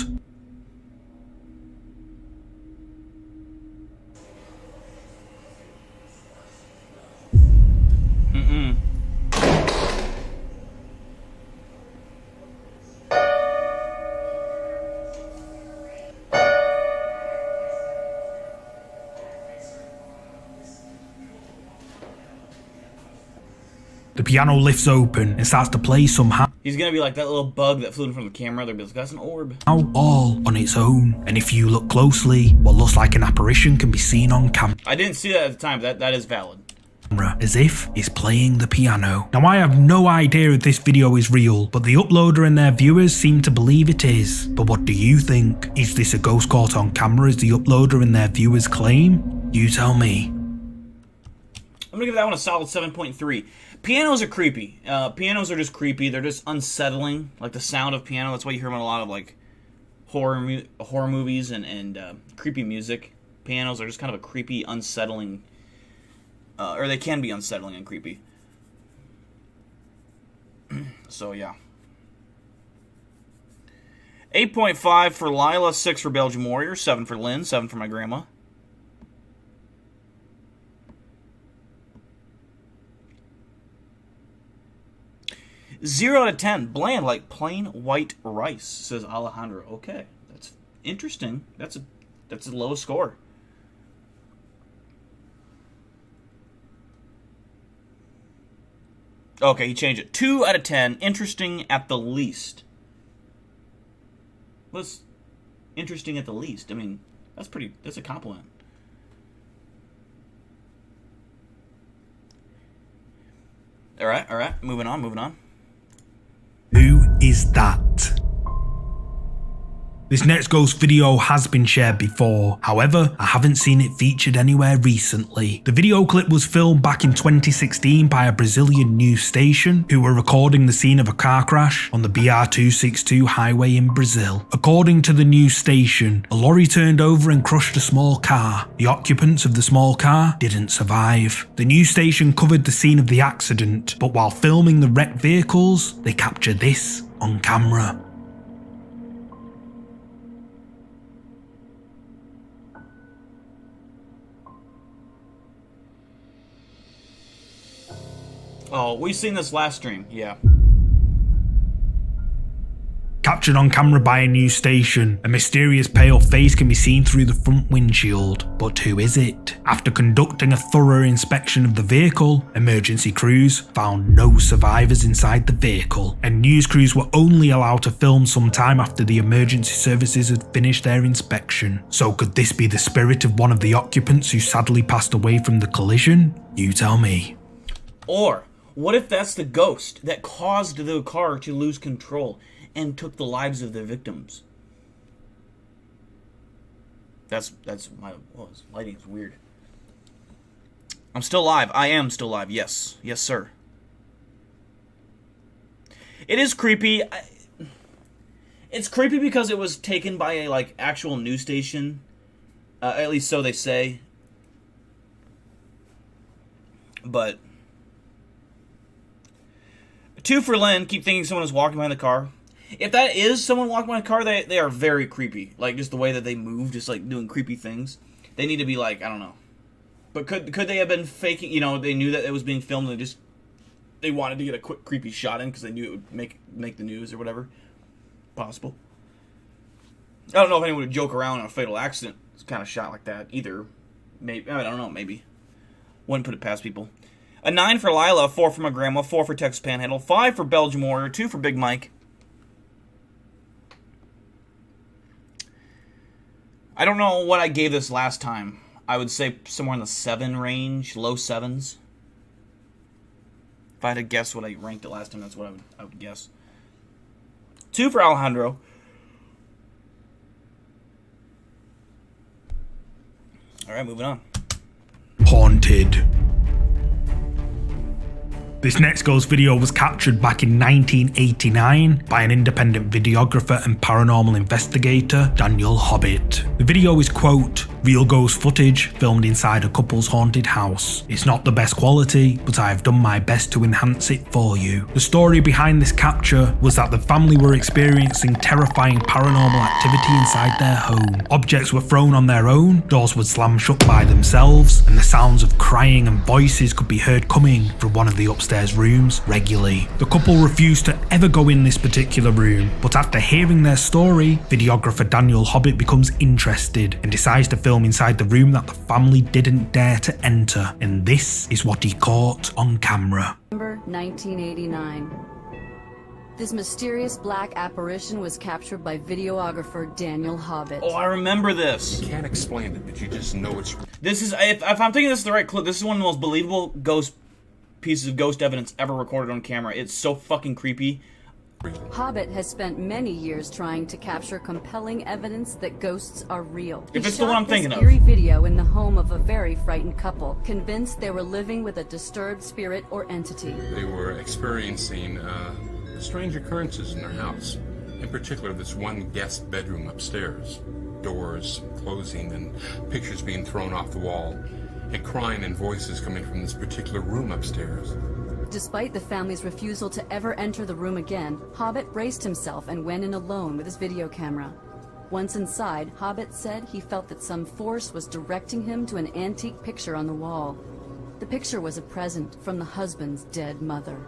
The piano lifts open and starts to play somehow.
He's gonna be like that little bug that flew in front of the camera. They'll be like, that's an orb.
All on its own. And if you look closely, what looks like an apparition can be seen on camera.
I didn't see that at the time, but that is valid.
As if it's playing the piano. Now I have no idea if this video is real, but the uploader and their viewers seem to believe it is. But what do you think? Is this a ghost caught on camera as the uploader and their viewers claim? You tell me.
I'm gonna give that one a solid 7.3. Pianos are creepy. Pianos are just creepy. They're just unsettling. Like the sound of piano. That's why you hear them in a lot of like horror movies and creepy music. Pianos are just kind of a creepy, unsettling. Or they can be unsettling and creepy. So, yeah. 8.5 for Lila, 6 for Belgian Warrior, 7 for Lynn, 7 for my grandma. Zero out of 10. Bland like plain white rice, says Alejandro. Okay, that's interesting. That's a low score. Okay, he changed it. 2 out of 10. Interesting at the least. What's interesting at the least? I mean, that's a compliment. All right. Moving on.
Who is that? This next ghost video has been shared before, however, I haven't seen it featured anywhere recently. The video clip was filmed back in 2016 by a Brazilian news station who were recording the scene of a car crash on the BR-262 highway in Brazil. According to the news station, a lorry turned over and crushed a small car. The occupants of the small car didn't survive. The news station covered the scene of the accident, but while filming the wrecked vehicles, they captured this on camera.
Oh, we've seen this last stream, yeah.
Captured on camera by a news station, a mysterious pale face can be seen through the front windshield. But who is it? After conducting a thorough inspection of the vehicle, emergency crews found no survivors inside the vehicle, and news crews were only allowed to film some time after the emergency services had finished their inspection. So could this be the spirit of one of the occupants who sadly passed away from the collision? You tell me.
Or what if that's the ghost that caused the car to lose control and took the lives of their victims. That's my lighting is weird. I'm still live. I am still live. Yes. Yes, sir. It is creepy. It's creepy because it was taken by a like actual news station. At least so they say. But 2 for Lynn. Keep thinking someone is walking behind the car. If that is someone walking behind the car, they are very creepy. Like, just the way that they move, just, like, doing creepy things. They need to be, like, I don't know. But could they have been faking, you know, they knew that it was being filmed and they wanted to get a quick creepy shot in because they knew it would make the news or whatever. Possible. I don't know if anyone would joke around on a fatal accident kind of shot like that either. Maybe, I don't know, maybe. Wouldn't put it past people. A 9 for Lila, 4 for my grandma, 4 for Texas Panhandle, 5 for Belgium Warrior, 2 for Big Mike. I don't know what I gave this last time. I would say somewhere in the 7 range, low 7s. If I had to guess what I ranked it last time, that's what I would guess. 2 for Alejandro. Alright, moving on.
Haunted. This next ghost video was captured back in 1989 by an independent videographer and paranormal investigator, Daniel Hobbit. The video is, quote, real ghost footage filmed inside a couple's haunted house. It's not the best quality, but I have done my best to enhance it for you. The story behind this capture was that the family were experiencing terrifying paranormal activity inside their home. Objects were thrown on their own, doors would slam shut by themselves, and the sounds of crying and voices could be heard coming from one of the upstairs rooms regularly. The couple refused to ever go in this particular room, but after hearing their story, videographer Daniel Hobbit becomes interested and decides to film inside the room that the family didn't dare to enter, and this is what he caught on camera.
November 1989. This mysterious black apparition was captured by videographer Daniel Hobbit.
Oh, I remember this.
You can't explain it, but you just know it's...
This is, if I'm thinking this is the right clip, this is one of the most believable pieces of ghost evidence ever recorded on camera. It's so fucking creepy.
Hobbit has spent many years trying to capture compelling evidence that ghosts are real.
If it's the one I'm thinking of.
He shot this eerie video in the home of a very frightened couple, convinced they were living with a disturbed spirit or entity.
They were experiencing strange occurrences in their house. In particular, this one guest bedroom upstairs. Doors closing and pictures being thrown off the wall. And crying and voices coming from this particular room upstairs.
Despite the family's refusal to ever enter the room again, Hobbit braced himself and went in alone with his video camera. Once inside, Hobbit said he felt that some force was directing him to an antique picture on the wall. The picture was a present from the husband's dead mother.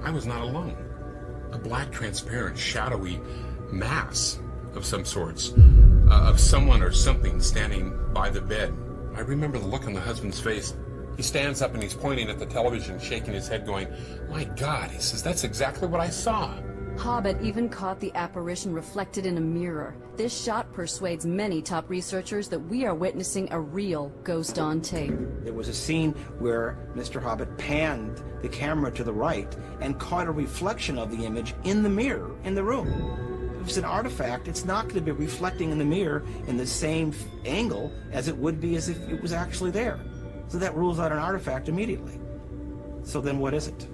I was not alone. A black, transparent, shadowy mass of some sorts, of someone or something standing by the bed. I remember the look on the husband's face. He stands up and he's pointing at the television, shaking his head, going, my God, he says, that's exactly what I saw.
Hobbit even caught the apparition reflected in a mirror. This shot persuades many top researchers that we are witnessing a real ghost on tape.
There was a scene where Mr. Hobbit panned the camera to the right and caught a reflection of the image in the mirror in the room. If it's an artifact, it's not going to be reflecting in the mirror in the same angle as it would be as if it was actually there. So that rules out an artifact immediately. So then what is it?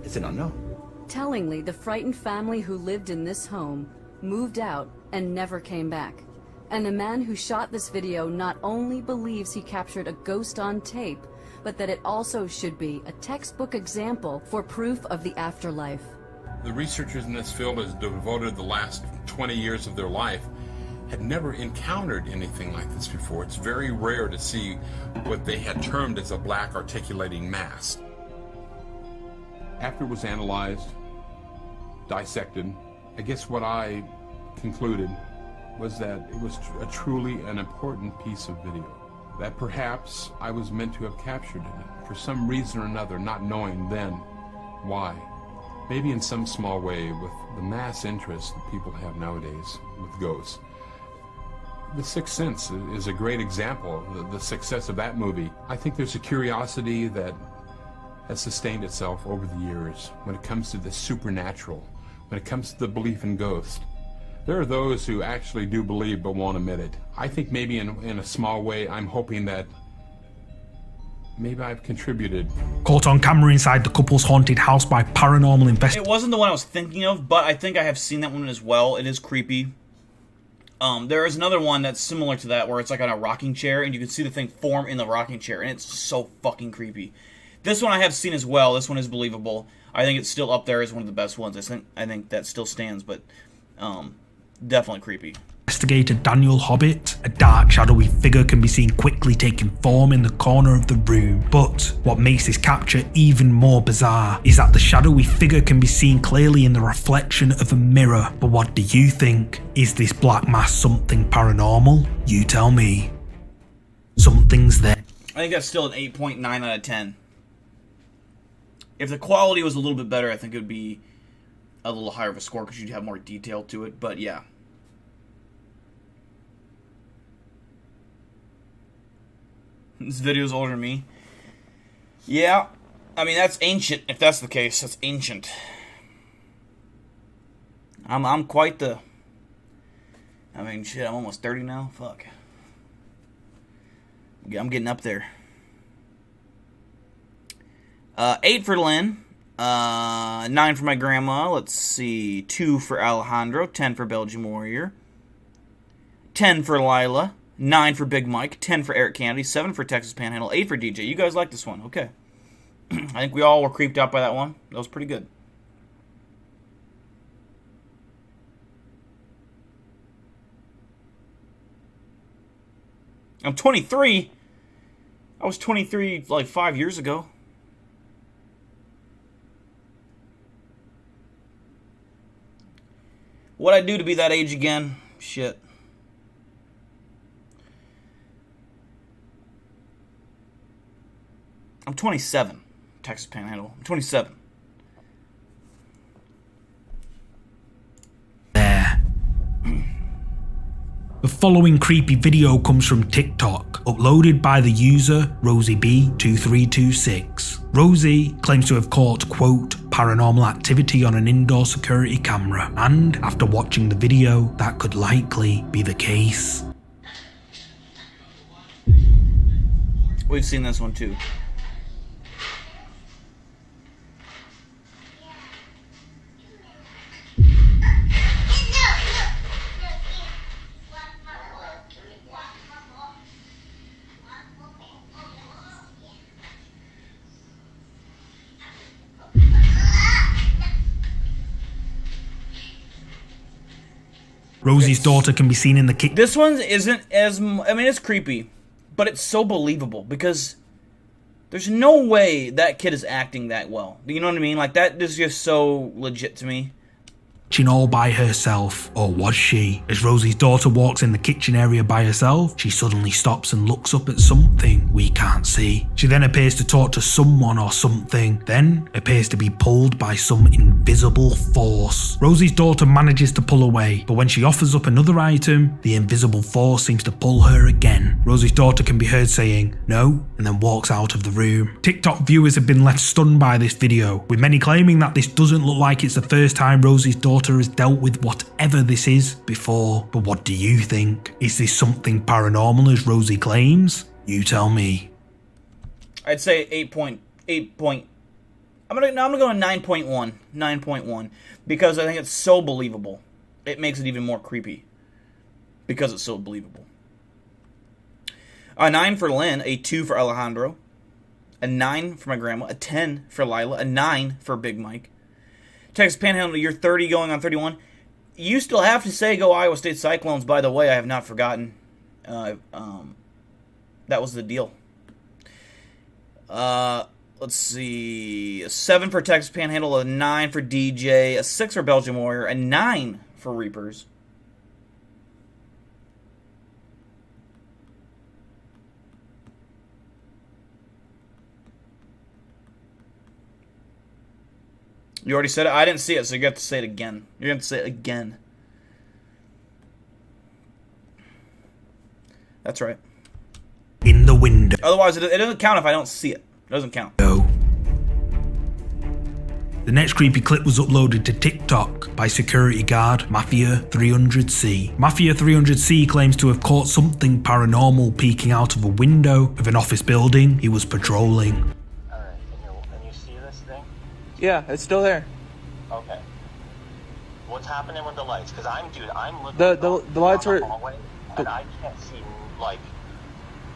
It's an unknown.
Tellingly, the frightened family who lived in this home moved out and never came back. And the man who shot this video not only believes he captured a ghost on tape, but that it also should be a textbook example for proof of the afterlife.
The researchers in this field has devoted the last 20 years of their life had never encountered anything like this before. It's very rare to see what they had termed as a black articulating mass. After it was analyzed, dissected, I guess what I concluded was that it was truly an important piece of video. That perhaps I was meant to have captured it for some reason or another, not knowing then why. Maybe in some small way with the mass interest that people have nowadays with ghosts. The Sixth Sense is a great example of the success of that movie. I think there's a curiosity that has sustained itself over the years when it comes to the supernatural, when it comes to the belief in ghosts. There are those who actually do believe but won't admit it. I think maybe in a small way, I'm hoping that maybe I've contributed.
Caught on camera inside the couple's haunted house by paranormal investigators.
It wasn't the one I was thinking of, but I think I have seen that one as well. It is creepy. There is another one that's similar to that, where it's like on a rocking chair, and you can see the thing form in the rocking chair, and it's so fucking creepy. This one I have seen as well. This one is believable. I think it's still up there as one of the best ones. I think that still stands, but definitely creepy.
Investigator Daniel Hobbit, a dark, shadowy figure can be seen quickly taking form in the corner of the room. But what makes this capture even more bizarre is that the shadowy figure can be seen clearly in the reflection of a mirror. But what do you think? Is this black mass something paranormal? You tell me. Something's there.
I think that's still an 8.9 out of 10. If the quality was a little bit better, I think it would be a little higher of a score because you'd have more detail to it. But yeah. This video's older than me. Yeah. I mean, that's ancient. If that's the case, that's ancient. I'm quite the... I mean, shit, I'm almost 30 now. Fuck. I'm getting up there. 8 for Lynn. 9 for my grandma. Let's see. 2 for Alejandro. 10 for Belgian Warrior. 10 for Lila. 9 for Big Mike, 10 for Eric Kennedy, 7 for Texas Panhandle, 8 for DJ. You guys like this one. Okay. I think we all were creeped out by that one. That was pretty good. I'm 23. I was 23 like 5 years ago. What'd I do to be that age again? Shit. I'm 27, Texas Panhandle. I'm 27.
There. The following creepy video comes from TikTok, uploaded by the user RosieB2326. Rosie claims to have caught, quote, paranormal activity on an indoor security camera, and after watching the video, that could likely be the case.
We've seen this one too.
Rosie's daughter can be seen in the kitchen.
This one isn't as... I mean, it's creepy, but it's so believable because there's no way that kid is acting that well. You know what I mean? Like, that is just so legit to me.
All by herself, or was she? As Rosie's daughter walks in the kitchen area by herself, she suddenly stops and looks up at something we can't see. She then appears to talk to someone or something, then appears to be pulled by some invisible force. Rosie's daughter manages to pull away, but when she offers up another item, the invisible force seems to pull her again. Rosie's daughter can be heard saying no, and then walks out of the room. TikTok viewers have been left stunned by this video, with many claiming that this doesn't look like it's the first time Rosie's daughter has dealt with whatever this is before. But what do you think? Is this something paranormal as Rosie claims? You tell me.
I'd say 8.8 point. I'm gonna go 9.1. 9.1 because I think it's so believable. It makes it even more creepy because it's so believable. A 9 for Lynn, a 2 for Alejandro, a 9 for my grandma, a 10 for Lila, a 9 for Big Mike. Texas Panhandle, you're 30 going on 31. You still have to say go Iowa State Cyclones, by the way. I have not forgotten. That was the deal. Let's see. A 7 for Texas Panhandle, a 9 for DJ, a 6 for Belgian Warrior, a 9 for Reapers. You already said it? I didn't see it, so you have to say it again. You're going to have to say it again. That's right.
In the window.
Otherwise, it doesn't count if I don't see it. It doesn't count.
No. The next creepy clip was uploaded to TikTok by security guard Mafia 300C. Mafia 300C claims to have caught something paranormal peeking out of a window of an office building he was patrolling.
Alright, can you see this thing?
Yeah, it's still there.
Okay. What's happening with the lights? Because I'm looking
The lights are...
hallway, and I can't see, like,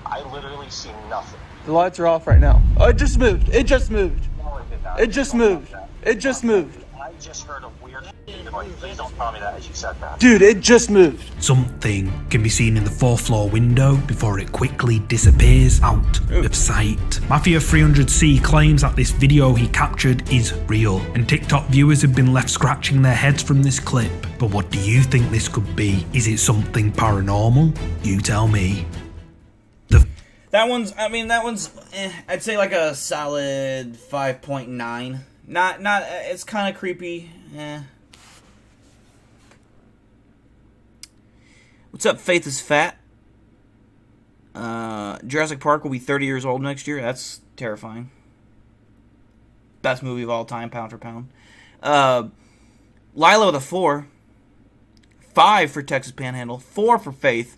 I literally see nothing.
The lights are off right now. Oh, it just moved. It just moved.
No, it did not.
It just moved. It just moved.
I just heard a weird noise. Please don't tell me that as you said that.
Dude, it just moved.
Something can be seen in the 4th floor window before it quickly disappears out of sight. Mafia 300C claims that this video he captured is real, and TikTok viewers have been left scratching their heads from this clip. But what do you think this could be? Is it something paranormal? You tell me.
That one's, I'd say like a solid 5.9. Not, it's kind of creepy. What's up, Faith is Fat? Jurassic Park will be 30 years old next year. That's terrifying. Best movie of all time, pound for pound. Lila with a 4. 5 for Texas Panhandle. 4 for Faith.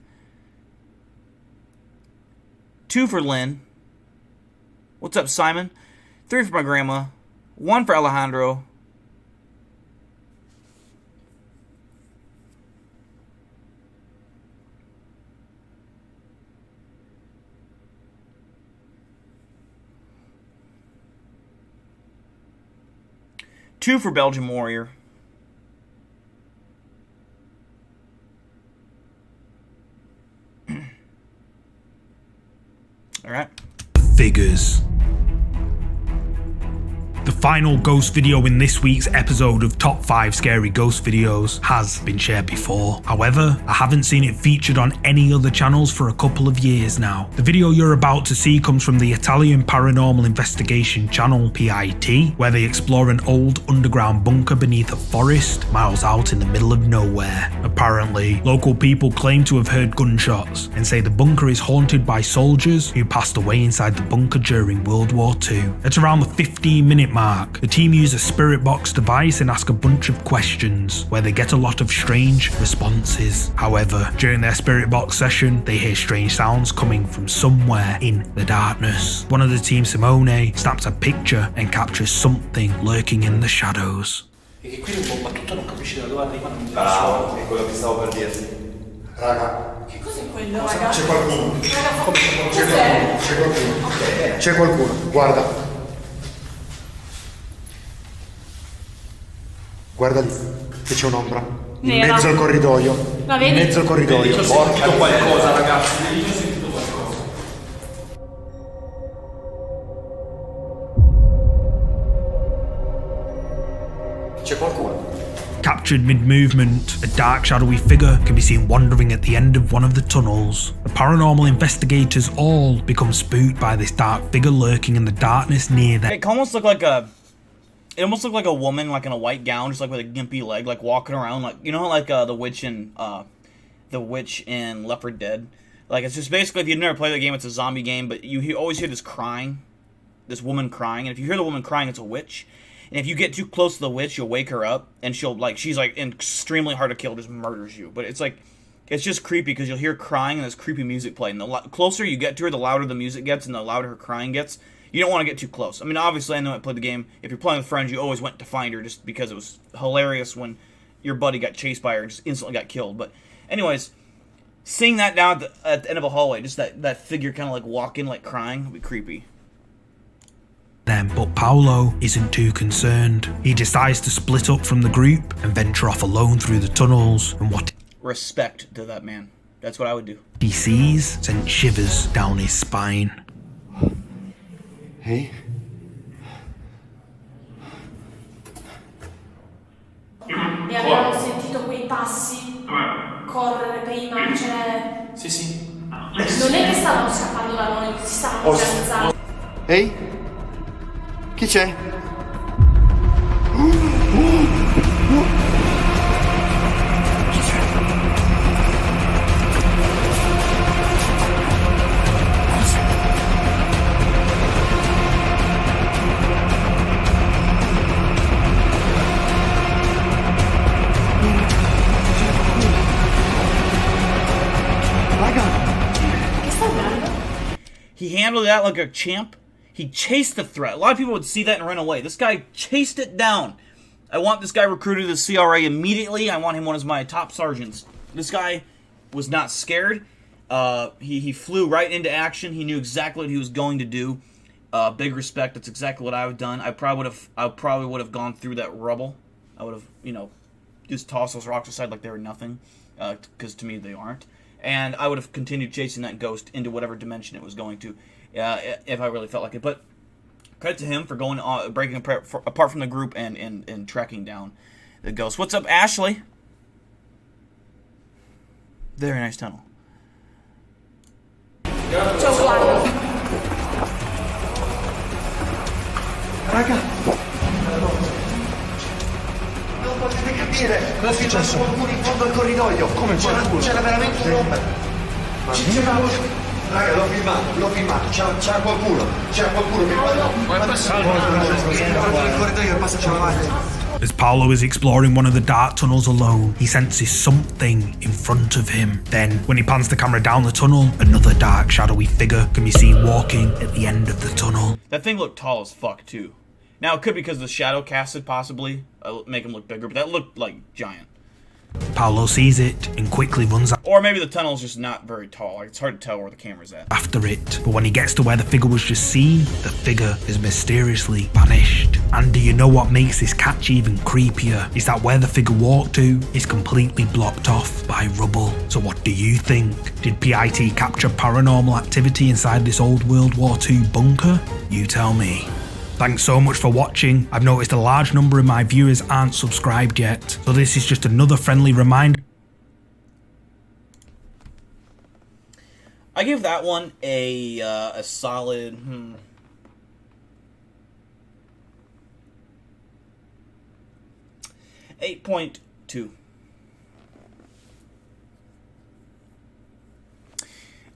2 for Lynn. What's up, Simon? 3 for my grandma. 1 for Alejandro. Two for Belgian Warrior. All right.
Figures. The final ghost video in this week's episode of Top 5 Scary Ghost Videos has been shared before. However, I haven't seen it featured on any other channels for a couple of years now. The video you're about to see comes from the Italian paranormal investigation channel PIT, where they explore an old underground bunker beneath a forest miles out in the middle of nowhere. Apparently, local people claim to have heard gunshots and say the bunker is haunted by soldiers who passed away inside the bunker during World War II. At around the 15-minute mark, the team use a spirit box device and ask a bunch of questions, where they get a lot of strange responses. However, during their spirit box session, they hear strange sounds coming from somewhere in the darkness. One of the team, Simone, snaps a picture and captures something lurking in the shadows.
E che qui un po' battuto non capisci da dove arrivano. Bravo, è quello che stavo per dirti.
Raga. Che cos'è quello, raga?
C'è qualcuno.
Cos'è?
C'è qualcuno. C'è qualcuno. Guarda. Guarda lì, che c'è un'ombra. In
Nera.
mezzo al corridoio.
La vedi?
In mezzo al corridoio.
Ho sentito qualcosa, ragazzi. Ho sentito qualcosa. C'è qualcuno.
Captured mid-movement, a dark shadowy figure can be seen wandering at the end of one of the tunnels. The paranormal investigators all become spooked by this dark figure lurking in the darkness near them.
It almost looked like a woman, like in a white gown, just like with a gimpy leg, like walking around, like, you know, like the witch in Left 4 Dead. Like, it's just basically, if you've never played the game, it's a zombie game, but you always hear this crying, this woman crying, and if you hear the woman crying, it's a witch. And if you get too close to the witch, you'll wake her up, and she's like extremely hard to kill, just murders you. But it's like, it's just creepy because you'll hear crying and this creepy music play. And the closer you get to her, the louder the music gets and the louder her crying gets. You don't want to get too close. I mean, obviously, I know I played the game. If you're playing with friends, you always went to find her just because it was hilarious when your buddy got chased by her and just instantly got killed. But anyways, seeing that down at the end of a hallway, just that figure kind of like walking, like crying, would be creepy.
But Paolo isn't too concerned. He decides to split up from the group and venture off alone through the tunnels, and what
Respect to that man. That's what I would do.
he sees sent shivers down his spine.
Hey?
E avevamo sentito quei passi correre prima, cioè...
Sì.
Non è che stavano scappando da noi, si stavano organizzando.
Ehi? Chi c'è?
He handled that like a champ. He chased the threat. A lot of people would see that and run away. This guy chased it down. I want this guy recruited to the CRA immediately. I want him one of my top sergeants. This guy was not scared. He flew right into action. He knew exactly what he was going to do. Big respect. That's exactly what I would have done. I probably would have gone through that rubble. I would have, just tossed those rocks aside like they were nothing, because to me they aren't. And I would have continued chasing that ghost into whatever dimension it was going to, if I really felt like it. But credit to him for going breaking apart from the group and tracking down the ghost. What's up, Ashley? Very nice tunnel.
Raga, non potete capire, cosa è successo? Qualcuno in fondo al corridoio. Come qualcuno? C'era veramente un uomo. Raga, l'ho filmato, c'era qualcuno che guarda nel corridoio e passa avanti.
As Paolo is exploring one of the dark tunnels alone, he senses something in front of him. Then, when he pans the camera down the tunnel, another dark, shadowy figure can be seen walking at the end of the tunnel.
That thing looked tall as fuck, too. Now, it could be because the shadow casted, possibly, make him look bigger, but that looked, like, giant.
Paolo sees it and quickly runs
Or maybe the tunnel's just not very tall. Like, it's hard to tell where the camera's at.
after it. But when he gets to where the figure was just seen, the figure has mysteriously vanished. And do you know what makes this catch even creepier? Is that where the figure walked to is completely blocked off by rubble. So what do you think? Did PIT capture paranormal activity inside this old World War II bunker? You tell me. Thanks so much for watching. I've noticed a large number of my viewers aren't subscribed yet, so this is just another friendly reminder.
I give that one a solid 8.2.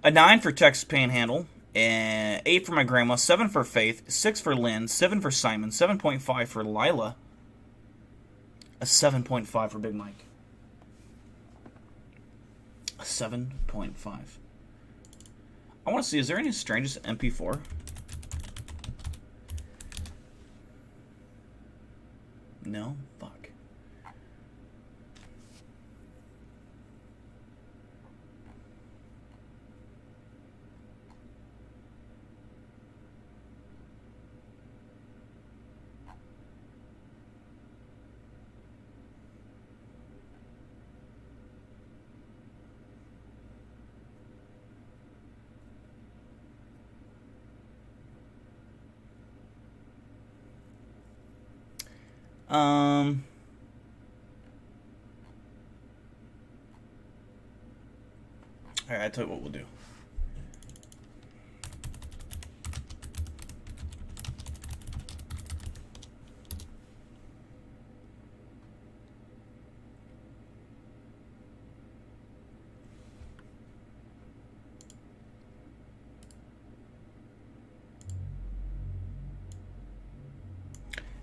A 9 for Texas Panhandle. 8 for my grandma, 7 for Faith, 6 for Lynn, 7 for Simon, 7.5 for Lila, a 7.5 for Big Mike. A 7.5. I want to see, is there any strangest MP4? No? Fuck. Alright, I'll tell you what we'll do.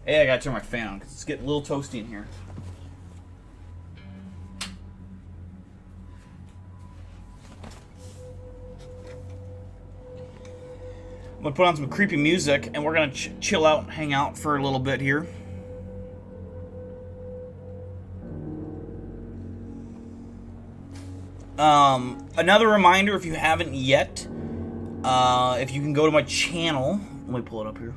Hey, I gotta turn my fan on because it's getting a little toasty in here. I'm gonna put on some creepy music and we're gonna chill out and hang out for a little bit here. Another reminder, if you haven't yet, if you can go to my channel, let me pull it up here.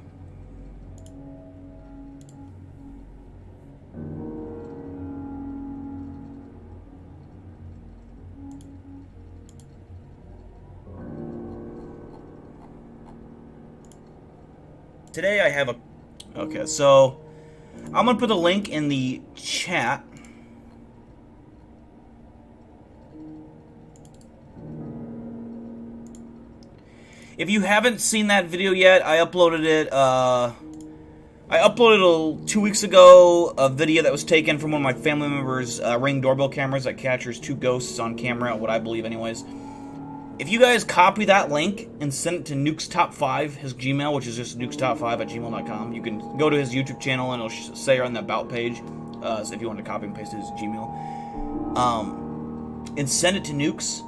Today I have a... Okay, so I'm going to put the link in the chat. If you haven't seen that video yet, I uploaded it, 2 weeks ago, a video that was taken from one of my family members' Ring doorbell cameras that captures 2 ghosts on camera, what I believe anyways. If you guys copy that link and send it to Nuke's Top 5, his Gmail, which is just nukestop5@gmail.com, you can go to his YouTube channel and it'll say on the About page, so if you want to copy and paste his Gmail, and send it to Nukes,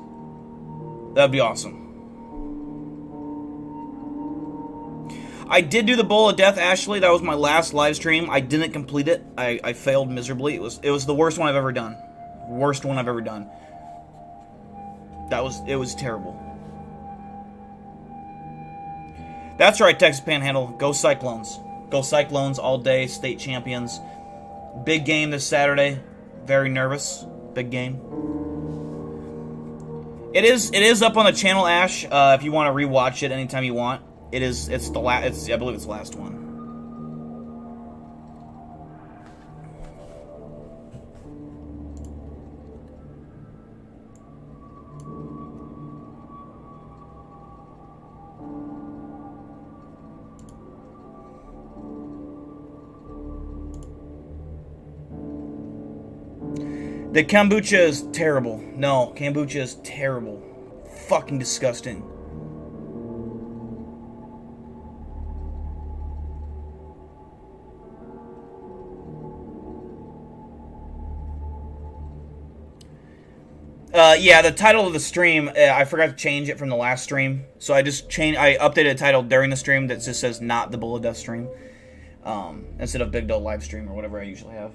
that'd be awesome. I did do the Bowl of Death, Ashley. That was my last live stream. I didn't complete it. I failed miserably. It was the worst one I've ever done. Worst one I've ever done. It was terrible. That's right, Texas Panhandle. Go Cyclones. Go Cyclones all day. State champions. Big game this Saturday. Very nervous. Big game. It is up on the channel, Ash. If you want to rewatch it anytime you want. I believe it's the last one. The kombucha is terrible. No, kombucha is terrible. Fucking disgusting. Yeah, the title of the stream, I forgot to change it from the last stream. So I updated the title during the stream that just says not the Bowl of Death stream. Instead of BigDill live stream or whatever I usually have.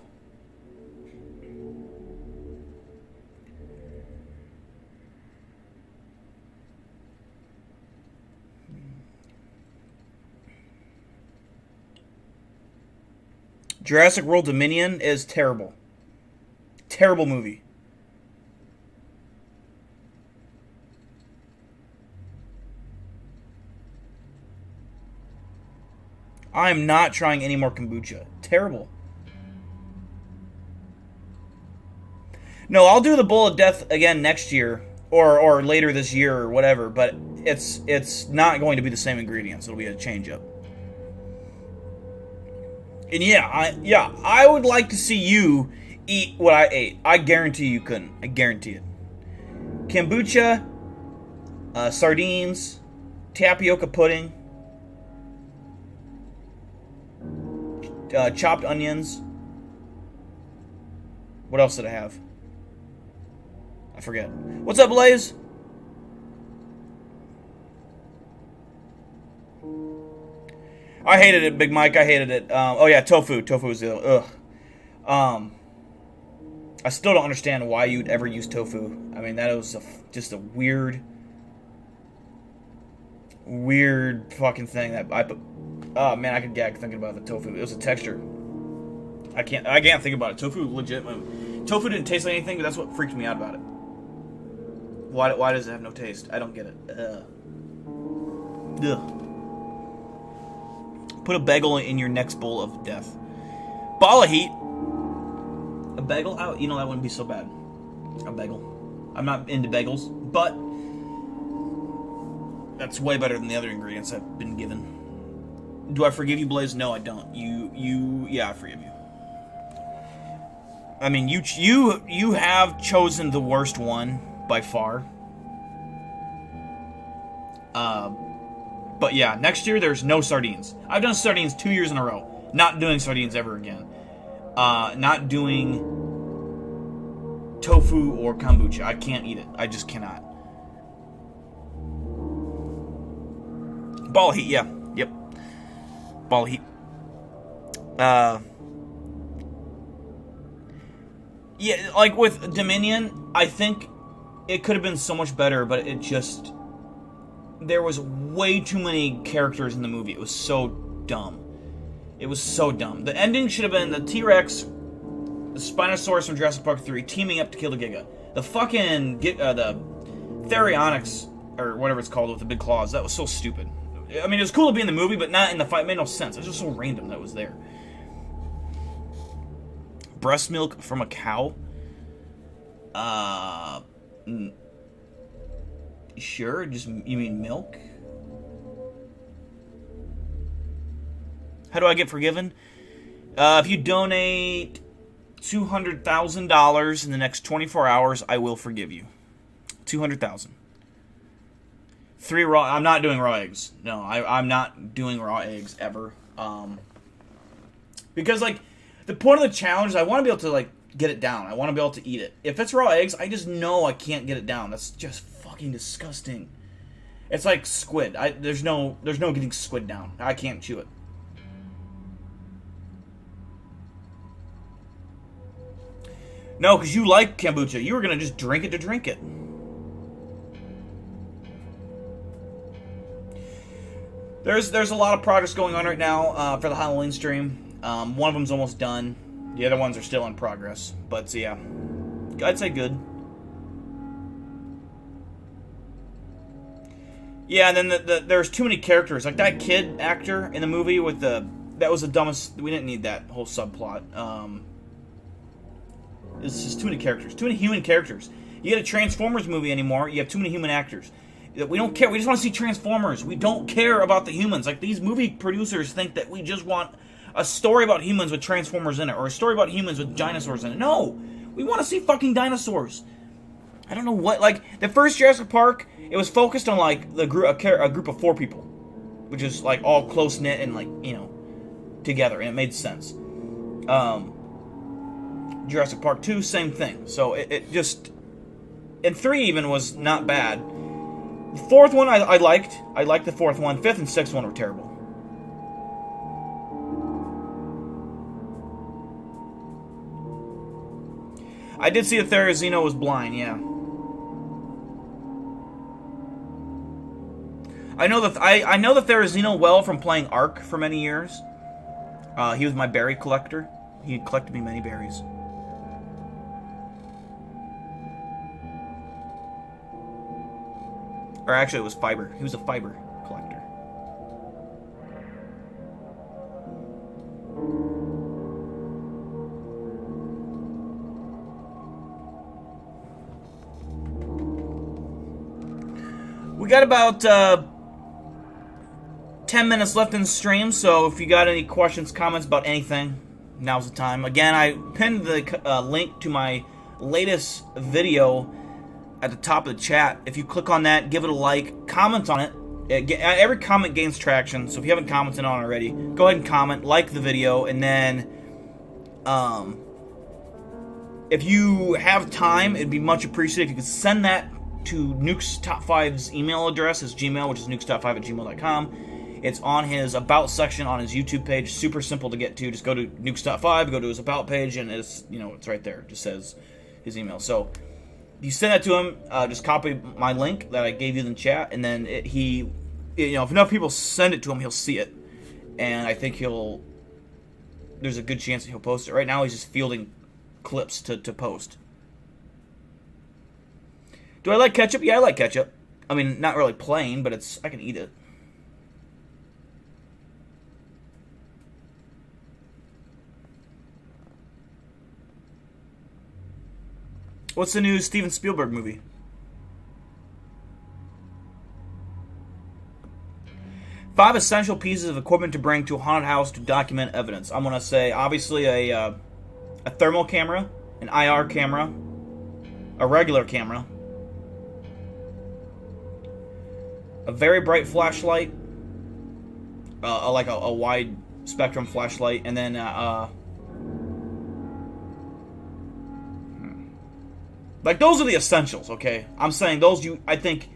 Jurassic World Dominion is terrible. Terrible movie. I am not trying any more kombucha. Terrible. No, I'll do the Bowl of Death again next year. Or later this year or whatever. But it's not going to be the same ingredients. It'll be a change up. And yeah, I would like to see you eat what I ate. I guarantee you couldn't. I guarantee it. Kombucha, sardines, tapioca pudding, chopped onions. What else did I have? I forget. What's up, Blaze? I hated it, Big Mike. I hated it. Oh yeah, tofu. Tofu was the ugh. I still don't understand why you'd ever use tofu. I mean, that was just a weird fucking thing that I put. Oh man, I could gag thinking about the tofu. It was a texture. I can't think about it. Tofu legit. Tofu didn't taste like anything, but that's what freaked me out about it. Why does it have no taste? I don't get it. Ugh. Put a bagel in your next Bowl of Death. Ball of Heat. A bagel? You know, that wouldn't be so bad. A bagel. I'm not into bagels, but that's way better than the other ingredients I've been given. Do I forgive you, Blaze? No, I don't. Yeah, I forgive you. I mean, you have chosen the worst one by far. But yeah, next year there's no sardines. I've done sardines 2 years in a row. Not doing sardines ever again. Not doing tofu or kombucha. I can't eat it. I just cannot. Ball of Heat, yeah. Yep. Ball of Heat. Yeah, like with Dominion, I think it could have been so much better, but it just... There was way too many characters in the movie. It was so dumb. It was so dumb. The ending should have been the T-Rex, the Spinosaurus from Jurassic Park 3 teaming up to kill the Giga. The fucking... the Therionyx, or whatever it's called with the big claws. That was so stupid. I mean, it was cool to be in the movie, but not in the fight. It made no sense. It was just so random that it was there. Breast milk from a cow? Sure, just, you mean milk? How do I get forgiven? If you donate $200,000 in the next 24 hours, I will forgive you. 200,000. 3 raw... I'm not doing raw eggs. No, I'm not doing raw eggs ever. Because, like, the point of the challenge is I want to be able to, like, get it down. I want to be able to eat it. If it's raw eggs, I just know I can't get it down. That's just fucking disgusting. It's like squid. There's no getting squid down. I can't chew it. No, because you like kombucha. You were gonna just drink it to drink it. There's a lot of progress going on right now for the Halloween stream. One of them's almost done. The other ones are still in progress. But yeah, I'd say good. Yeah, and then there's too many characters. Like that kid actor in the movie with that was the dumbest. We didn't need that whole subplot. It's just too many characters. Too many human characters. You get a Transformers movie anymore, you have too many human actors. We don't care. We just want to see Transformers. We don't care about the humans. Like, these movie producers think that we just want a story about humans with Transformers in it, or a story about humans with dinosaurs in it. No! We want to see fucking dinosaurs. I don't know what, like, the first Jurassic Park, it was focused on, like, a group of 4 people. Which is, like, all close-knit and, like, you know, together, and it made sense. Jurassic Park 2, same thing. So, it just... And 3 even was not bad. The 4th one I liked. I liked the 4th one. 5th and 6th one were terrible. I did see that Therizino was blind, yeah. I know the Therizino well from playing Ark for many years. He was my berry collector. He collected me many berries. Or actually, it was fiber. He was a fiber collector. We got about 10 minutes left in the stream, so if you got any questions, comments about anything, now's the time. Again, I pinned the link to my latest video at the top of the chat. If you click on that, give it a like, comment on it. Every comment gains traction, so if you haven't commented on it already, go ahead and comment, like the video, and then if you have time, it'd be much appreciated if you could send that to Nuke's Top 5's email address, his Gmail, which is nukestop5@gmail.com. It's on his About section on his YouTube page. Super simple to get to. Just go to Nuke's Top 5, go to his About page, and it's, you know, it's right there. It just says his email. So you send that to him, just copy my link that I gave you in the chat, and then if enough people send it to him, he'll see it. And I think there's a good chance that he'll post it. Right now, he's just fielding clips to post. Do I like ketchup? Yeah, I like ketchup. I mean, not really plain, but I can eat it. What's the new Steven Spielberg movie? Five essential pieces of equipment to bring to a haunted house to document evidence. I'm going to say, obviously, a thermal camera, an IR camera, a regular camera, a very bright flashlight, like a wide spectrum flashlight, and then like, those are the essentials, okay? I'm saying those I think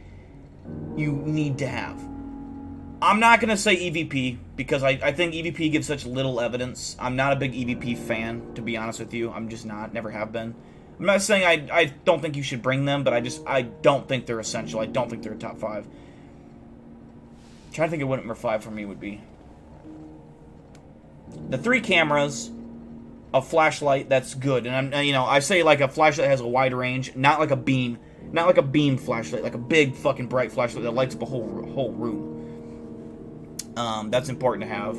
you need to have. I'm not going to say EVP, because I think EVP gives such little evidence. I'm not a big EVP fan, to be honest with you. I'm just not. Never have been. I'm not saying I don't think you should bring them, but I don't think they're essential. I don't think they're a top 5. I'm trying to think of what number 5 for me would be. The 3 cameras, a flashlight, that's good. And I say like a flashlight has a wide range, not like a beam flashlight, like a big fucking bright flashlight that lights up a whole room. That's important to have.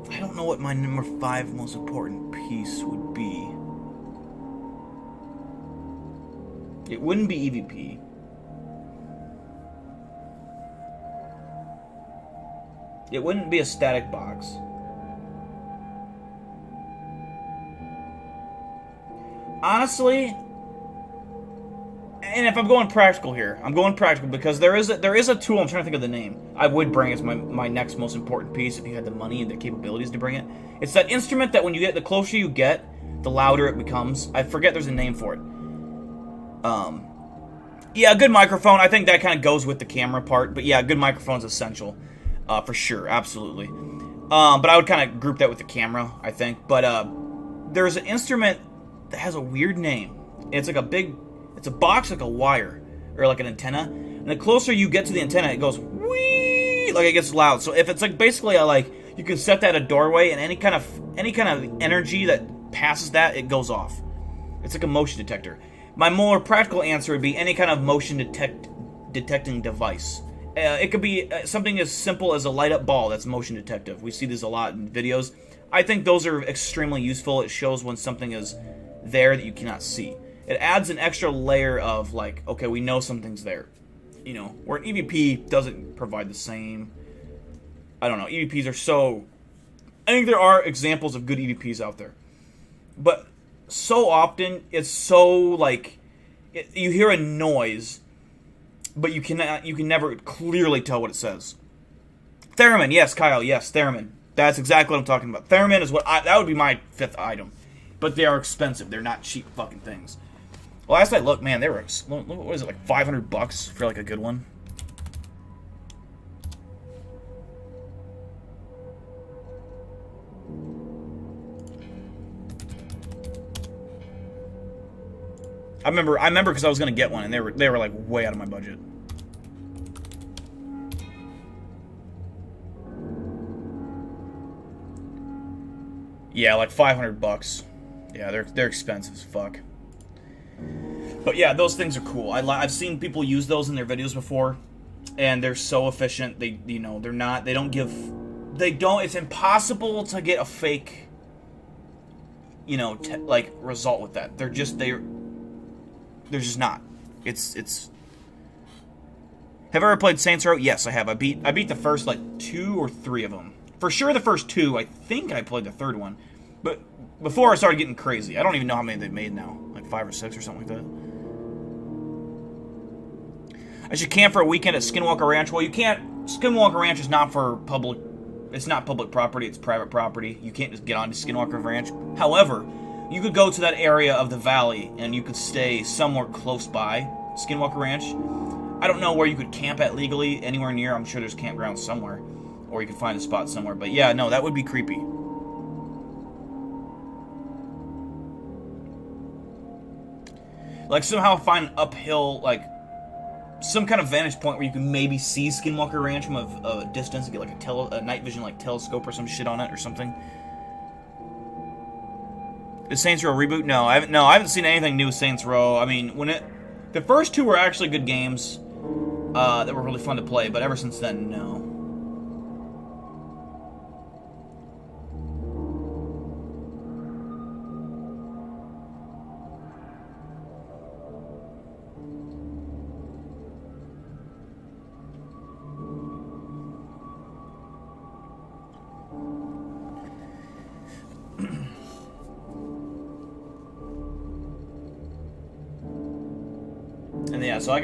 I don't know what my number 5 most important piece would be. It wouldn't be EVP. It wouldn't be a static box. Honestly, and if I'm going practical here, I'm going practical because there is a tool. I'm trying to think of the name. I would bring as my next most important piece if you had the money and the capabilities to bring it. It's that instrument that when you get the closer you get, the louder it becomes. I forget there's a name for it. Yeah, a good microphone. I think that kind of goes with the camera part. But yeah, a good microphone is essential, for sure, absolutely. But I would kind of group that with the camera, I think. But there's an instrument that has a weird name. It's like it's a box like a wire or like an antenna. And the closer you get to the antenna, it goes wee, like it gets loud. So if it's like basically you can set that at a doorway, and any kind of energy that passes that, it goes off. It's like a motion detector. My more practical answer would be any kind of motion detecting device. It could be something as simple as a light-up ball that's motion detective. We see these a lot in videos. I think those are extremely useful. It shows when something is there that you cannot see. It adds an extra layer of like, okay, we know something's there. You know, where an EVP doesn't provide the same. I don't know. EVPs are so... I think there are examples of good EVPs out there. But so often, it's so, like... you hear a noise, but you can never clearly tell what it says. Theremin, yes, Kyle, yes, Theremin. That's exactly what I'm talking about. Theremin is that would be my 5th item. But they are expensive. They're not cheap fucking things. Last I looked, man, they were, what was it, like $500 for like a good one? I remember because I was gonna get one, and they were like way out of my budget. Yeah, like $500. Yeah, they're expensive as fuck. But yeah, those things are cool. I've seen people use those in their videos before, and they're so efficient. It's impossible to get a fake, like result with that. They're just not. It's. Have I ever played Saints Row? Yes, I have. I beat the first like 2 or 3 of them. For sure, the first 2. I think I played the 3rd one, but before I started getting crazy, I don't even know how many they've made now. Like 5 or 6 or something like that. I should camp for a weekend at Skinwalker Ranch. Well, you can't. Skinwalker Ranch is not for public. It's not public property. It's private property. You can't just get onto Skinwalker Ranch. However, you could go to that area of the valley and you could stay somewhere close by Skinwalker Ranch. I don't know where you could camp at legally anywhere near. I'm sure there's campgrounds somewhere, or you could find a spot somewhere. But yeah, no, that would be creepy. Like somehow find an uphill, like some kind of vantage point where you can maybe see Skinwalker Ranch from a distance and get like a night vision like telescope or some shit on it or something. Is Saints Row reboot? No, I haven't seen anything new with Saints Row. I mean, the first 2 were actually good games that were really fun to play, but ever since then, no. And yeah, so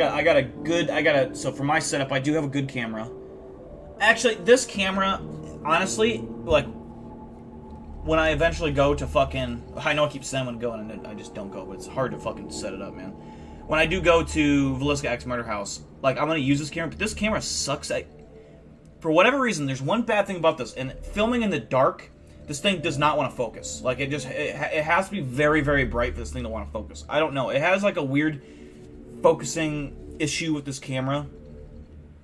so for my setup, I do have a good camera. Actually, this camera, honestly, like, when I eventually go to fucking, I know I keep saying I'm gonna go, and I just don't go, but it's hard to fucking set it up, man. When I do go to Villisca X Murder House, like, I'm gonna use this camera, but this camera sucks at, for whatever reason, there's one bad thing about this, and filming in the dark, this thing does not want to focus. Like, it has to be very, very bright for this thing to want to focus. I don't know. It has, like, a weird focusing issue with this camera.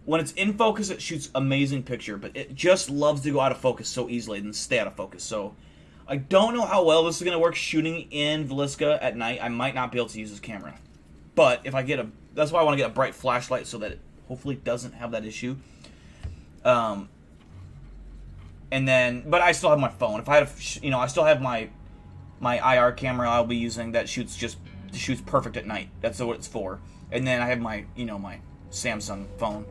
When it's in focus, it shoots amazing picture, but it just loves to go out of focus so easily and stay out of focus. So I don't know how well this is going to work shooting in Villisca at night. I might not be able to use this camera. But if I get that's why I want to get a bright flashlight so that it hopefully doesn't have that issue. And then, but I still have my phone. If I had, I still have my IR camera I'll be using that shoots perfect at night. That's what it's for. And then I have my, my Samsung phone.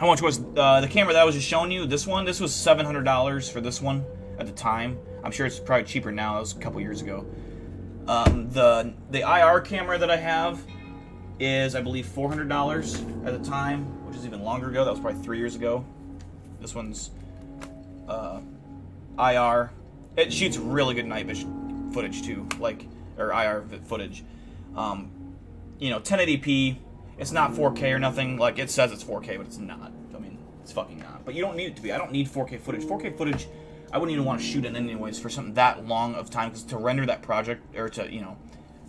How much was the camera that I was just showing you? This one? This was $700 for this one at the time. I'm sure it's probably cheaper now. That was a couple years ago. The IR camera that I have is, I believe, $400 at the time, which is even longer ago. That was probably 3 years ago. This one's IR. It shoots really good night vision footage too, or IR footage. 1080p. It's not 4K or nothing. Like, it says it's 4K, but it's not. I mean, it's fucking not. But you don't need it to be. I don't need 4K footage. 4K footage, I wouldn't even want to shoot it anyways for something that long of time, because to render that project, or to,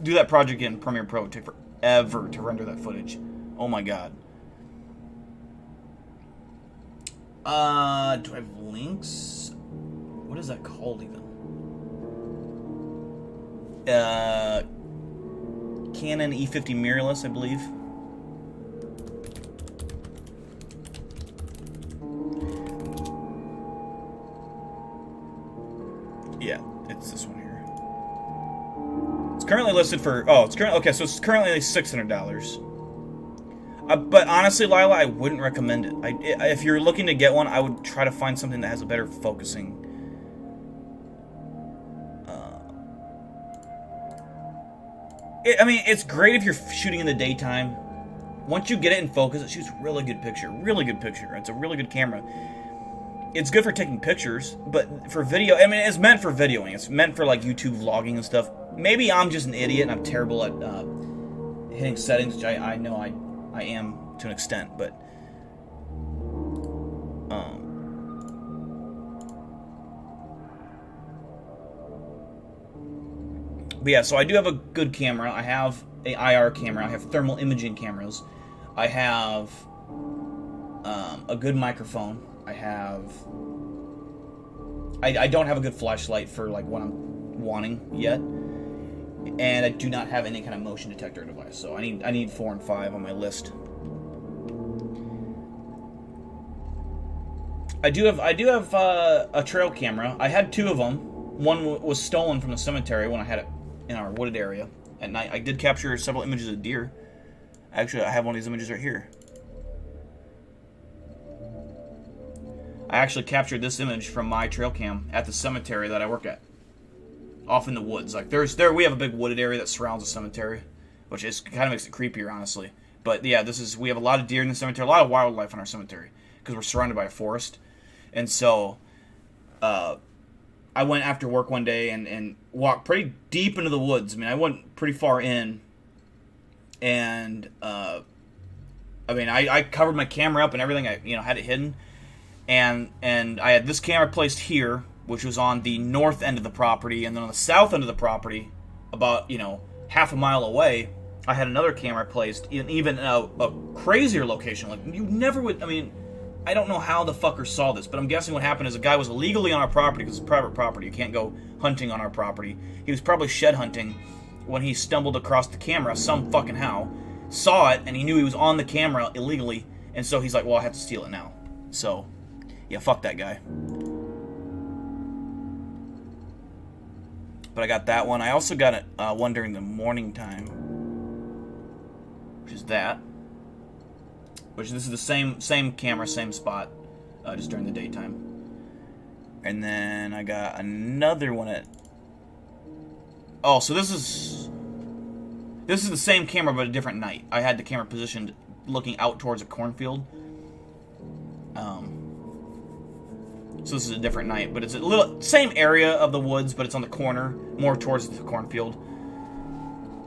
do that project in Premiere Pro would take forever to render that footage. Oh my god. Do I have links? What is that called even? Canon E50 mirrorless, I believe. Yeah, it's this one here. It's currently listed for, so it's currently like $600. But honestly, Lila, I wouldn't recommend it. If you're looking to get one, I would try to find something that has a better focusing. It's great if you're shooting in the daytime. Once you get it in focus, it shoots really good picture. Really good picture. It's a really good camera. It's good for taking pictures, but for video, it's meant for videoing. It's meant for like YouTube vlogging and stuff. Maybe I'm just an idiot and I'm terrible at hitting settings, which I know I am to an extent, but yeah, so I do have a good camera. I have a IR camera. I have thermal imaging cameras. I have a good microphone. I don't have a good flashlight for like what I'm wanting yet, and I do not have any kind of motion detector device. So I need 4 and 5 on my list. I do have a trail camera. I had 2 of them. One was stolen from the cemetery when I had it in our wooded area at night. I did capture several images of deer. Actually, I have one of these images right here. I actually captured this image from my trail cam at the cemetery that I work at, off in the woods. Like we have a big wooded area that surrounds the cemetery, which is kind of makes it creepier, honestly. But yeah, we have a lot of deer in the cemetery, a lot of wildlife in our cemetery because we're surrounded by a forest. And so, I went after work one day and walked pretty deep into the woods. I went pretty far in, and I covered my camera up and everything. I had it hidden, and I had this camera placed here, which was on the north end of the property, and then on the south end of the property, about half a mile away, I had another camera placed in even a crazier location. Like you never would. I don't know how the fucker saw this, but I'm guessing what happened is a guy was illegally on our property because it's private property. You can't go hunting on our property. He was probably shed hunting when he stumbled across the camera some fucking how, saw it, and he knew he was on the camera illegally, and so he's like, well, I have to steal it now. So, yeah, fuck that guy. But I got that one. I also got one during the morning time, which is that. Which this is the same camera, same spot, just during the daytime. And then I got another one at. Oh, so this is the same camera but a different night. I had the camera positioned looking out towards a cornfield. So this is a different night, but it's a little same area of the woods, but it's on the corner, more towards the cornfield.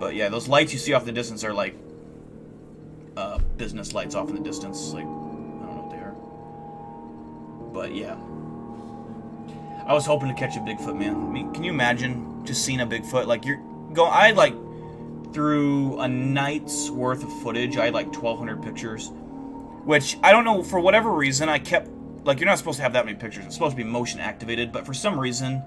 But yeah, those lights you see off the distance are like business lights off in the distance. Like, I don't know what they are. But yeah. I was hoping to catch a Bigfoot, man. Can you imagine just seeing a Bigfoot? Like, I had through a night's worth of footage, I had 1,200 pictures. Which, I don't know, for whatever reason, I kept, you're not supposed to have that many pictures. It's supposed to be motion activated, but for some reason,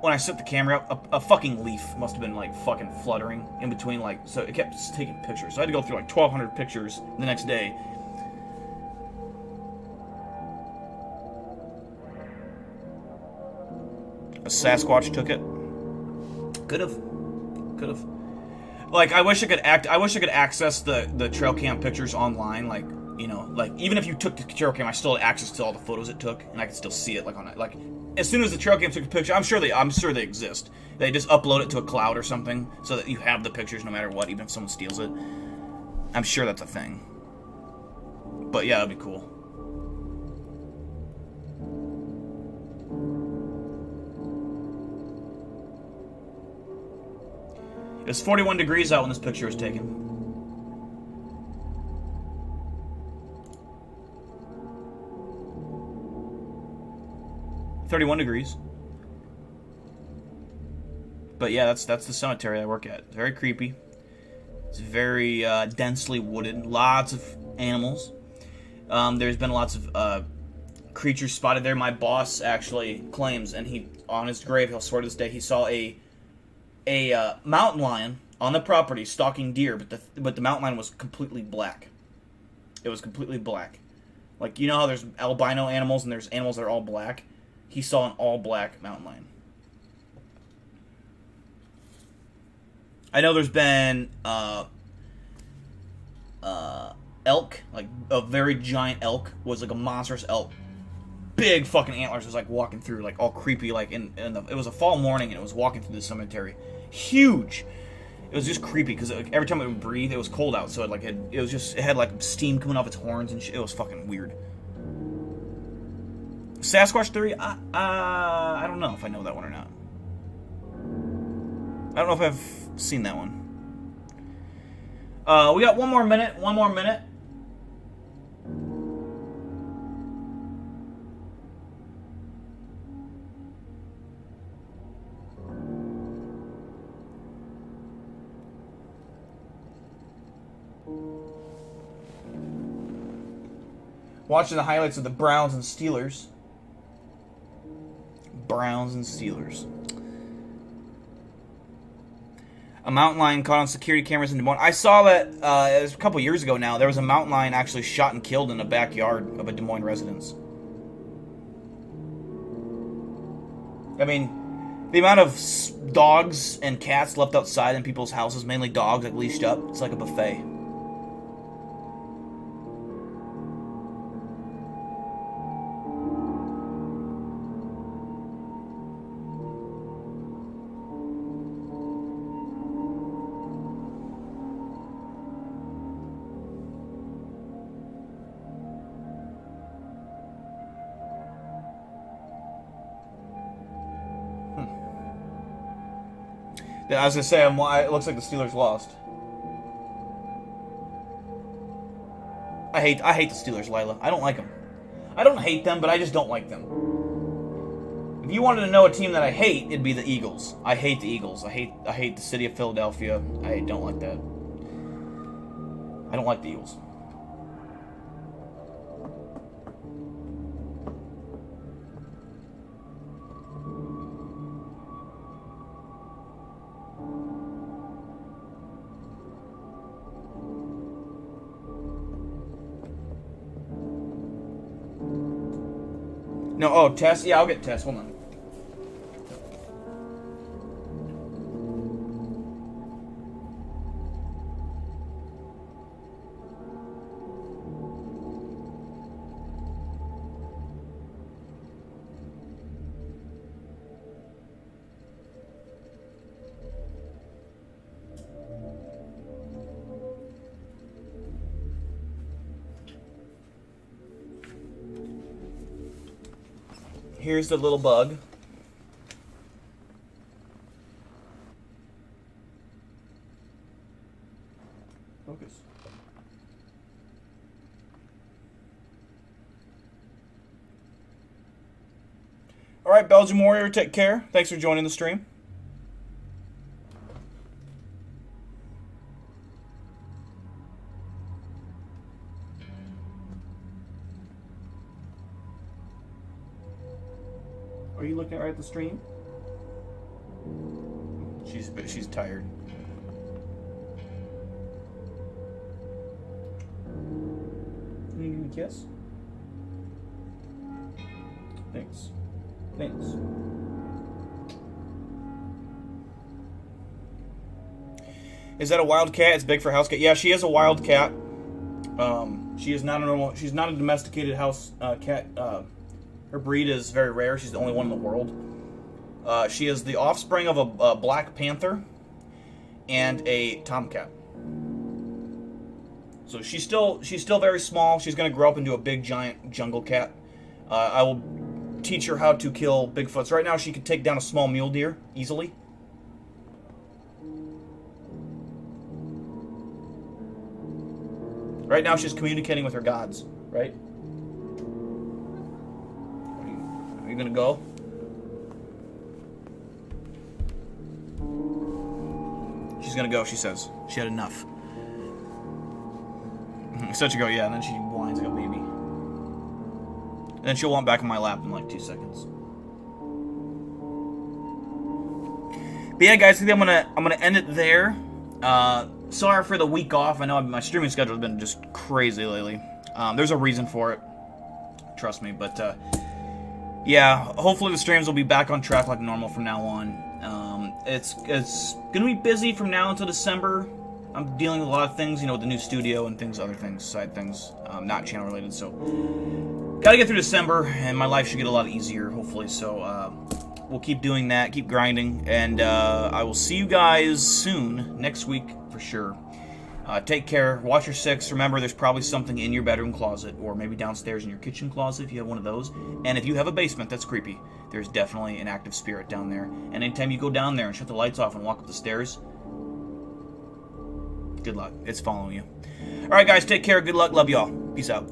when I set the camera up, a fucking leaf must have been fucking fluttering in between, so it kept just taking pictures. So I had to go through 1,200 pictures the next day. A Sasquatch took it. Could have. I wish I could access the trail cam pictures online. Even if you took the trail cam, I still had access to all the photos it took, and I could still see it as soon as the trail cam took a picture, I'm sure they exist. They just upload it to a cloud or something so that you have the pictures no matter what, even if someone steals it. I'm sure that's a thing. But yeah, that'd be cool. It was 41 degrees out when this picture was taken. $31 But yeah, that's the cemetery I work at. It's very creepy. It's very densely wooded. Lots of animals. There's been lots of creatures spotted there. My boss actually claims, and he on his grave, he'll swear to this day, he saw a mountain lion on the property stalking deer, but the mountain lion was completely black. It was completely black. Like, you know how there's albino animals and there's animals that are all black? He saw an all-black mountain lion. I know there's been elk, like a very giant elk, was like a monstrous elk. Big fucking antlers, was like walking through, like all creepy, like it was a fall morning and it was walking through the cemetery. Huge. It was just creepy because every time it would breathe, it was cold out, so it had like steam coming off its horns and shit. It was fucking weird. Sasquatch theory? I don't know if I know that one or not. I don't know if I've seen that one. We got one more minute. Watching the highlights of the Browns and Steelers. A mountain lion caught on security cameras in Des Moines. I saw that it was a couple years ago now. There was a mountain lion actually shot and killed in the backyard of a Des Moines residence. I mean, the amount of dogs and cats left outside in people's houses, mainly dogs, like leashed up, it's like a buffet. Yeah, I was gonna say, it looks like the Steelers lost. I hate the Steelers, Lila. I don't like them. I don't hate them, but I just don't like them. If you wanted to know a team that I hate, it'd be the Eagles. I hate the Eagles. I hate the city of Philadelphia. I don't like that. I don't like the Eagles. No, oh, Tess? Yeah, I'll get Tess. Hold on. Here's the little bug. Focus. Alright, Belgium Warrior, take care. Thanks for joining the stream. Are you looking right at the stream? She's tired. Can you give me a kiss? Thanks. Is that a wild cat? It's big for a house cat. Yeah, she is a wild cat. She is not a normal. She's not a domesticated house cat. Her breed is very rare. She's the only one in the world. She is the offspring of a black panther and a tomcat. So she's still very small. She's going to grow up into a big, giant jungle cat. I will teach her how to kill Bigfoots. Right now, she can take down a small mule deer easily. Right now, she's communicating with her gods, right? Are you going to go? She's going to go, she says. She had enough. Such a go, yeah, and then she whines like a baby. And then she'll want back in my lap in like 2 seconds. But yeah, guys, I think I'm gonna end it there. Sorry for the week off. I know my streaming schedule has been just crazy lately. There's a reason for it. Trust me. But yeah, hopefully the streams will be back on track like normal from now on. It's gonna be busy from now until December. I'm dealing with a lot of things, you know, with the new studio and things, other things, side things, not channel related. So gotta get through December, and my life should get a lot easier, hopefully. So we'll keep doing that, keep grinding, and I will see you guys soon, next week for sure. Take care, watch your six. Remember, there's probably something in your bedroom closet, or maybe downstairs in your kitchen closet if you have one of those. And if you have a basement, that's creepy. There's definitely an active spirit down there. And anytime you go down there and shut the lights off and walk up the stairs, good luck. It's following you. Alright, guys, take care. Good luck. Love y'all. Peace out.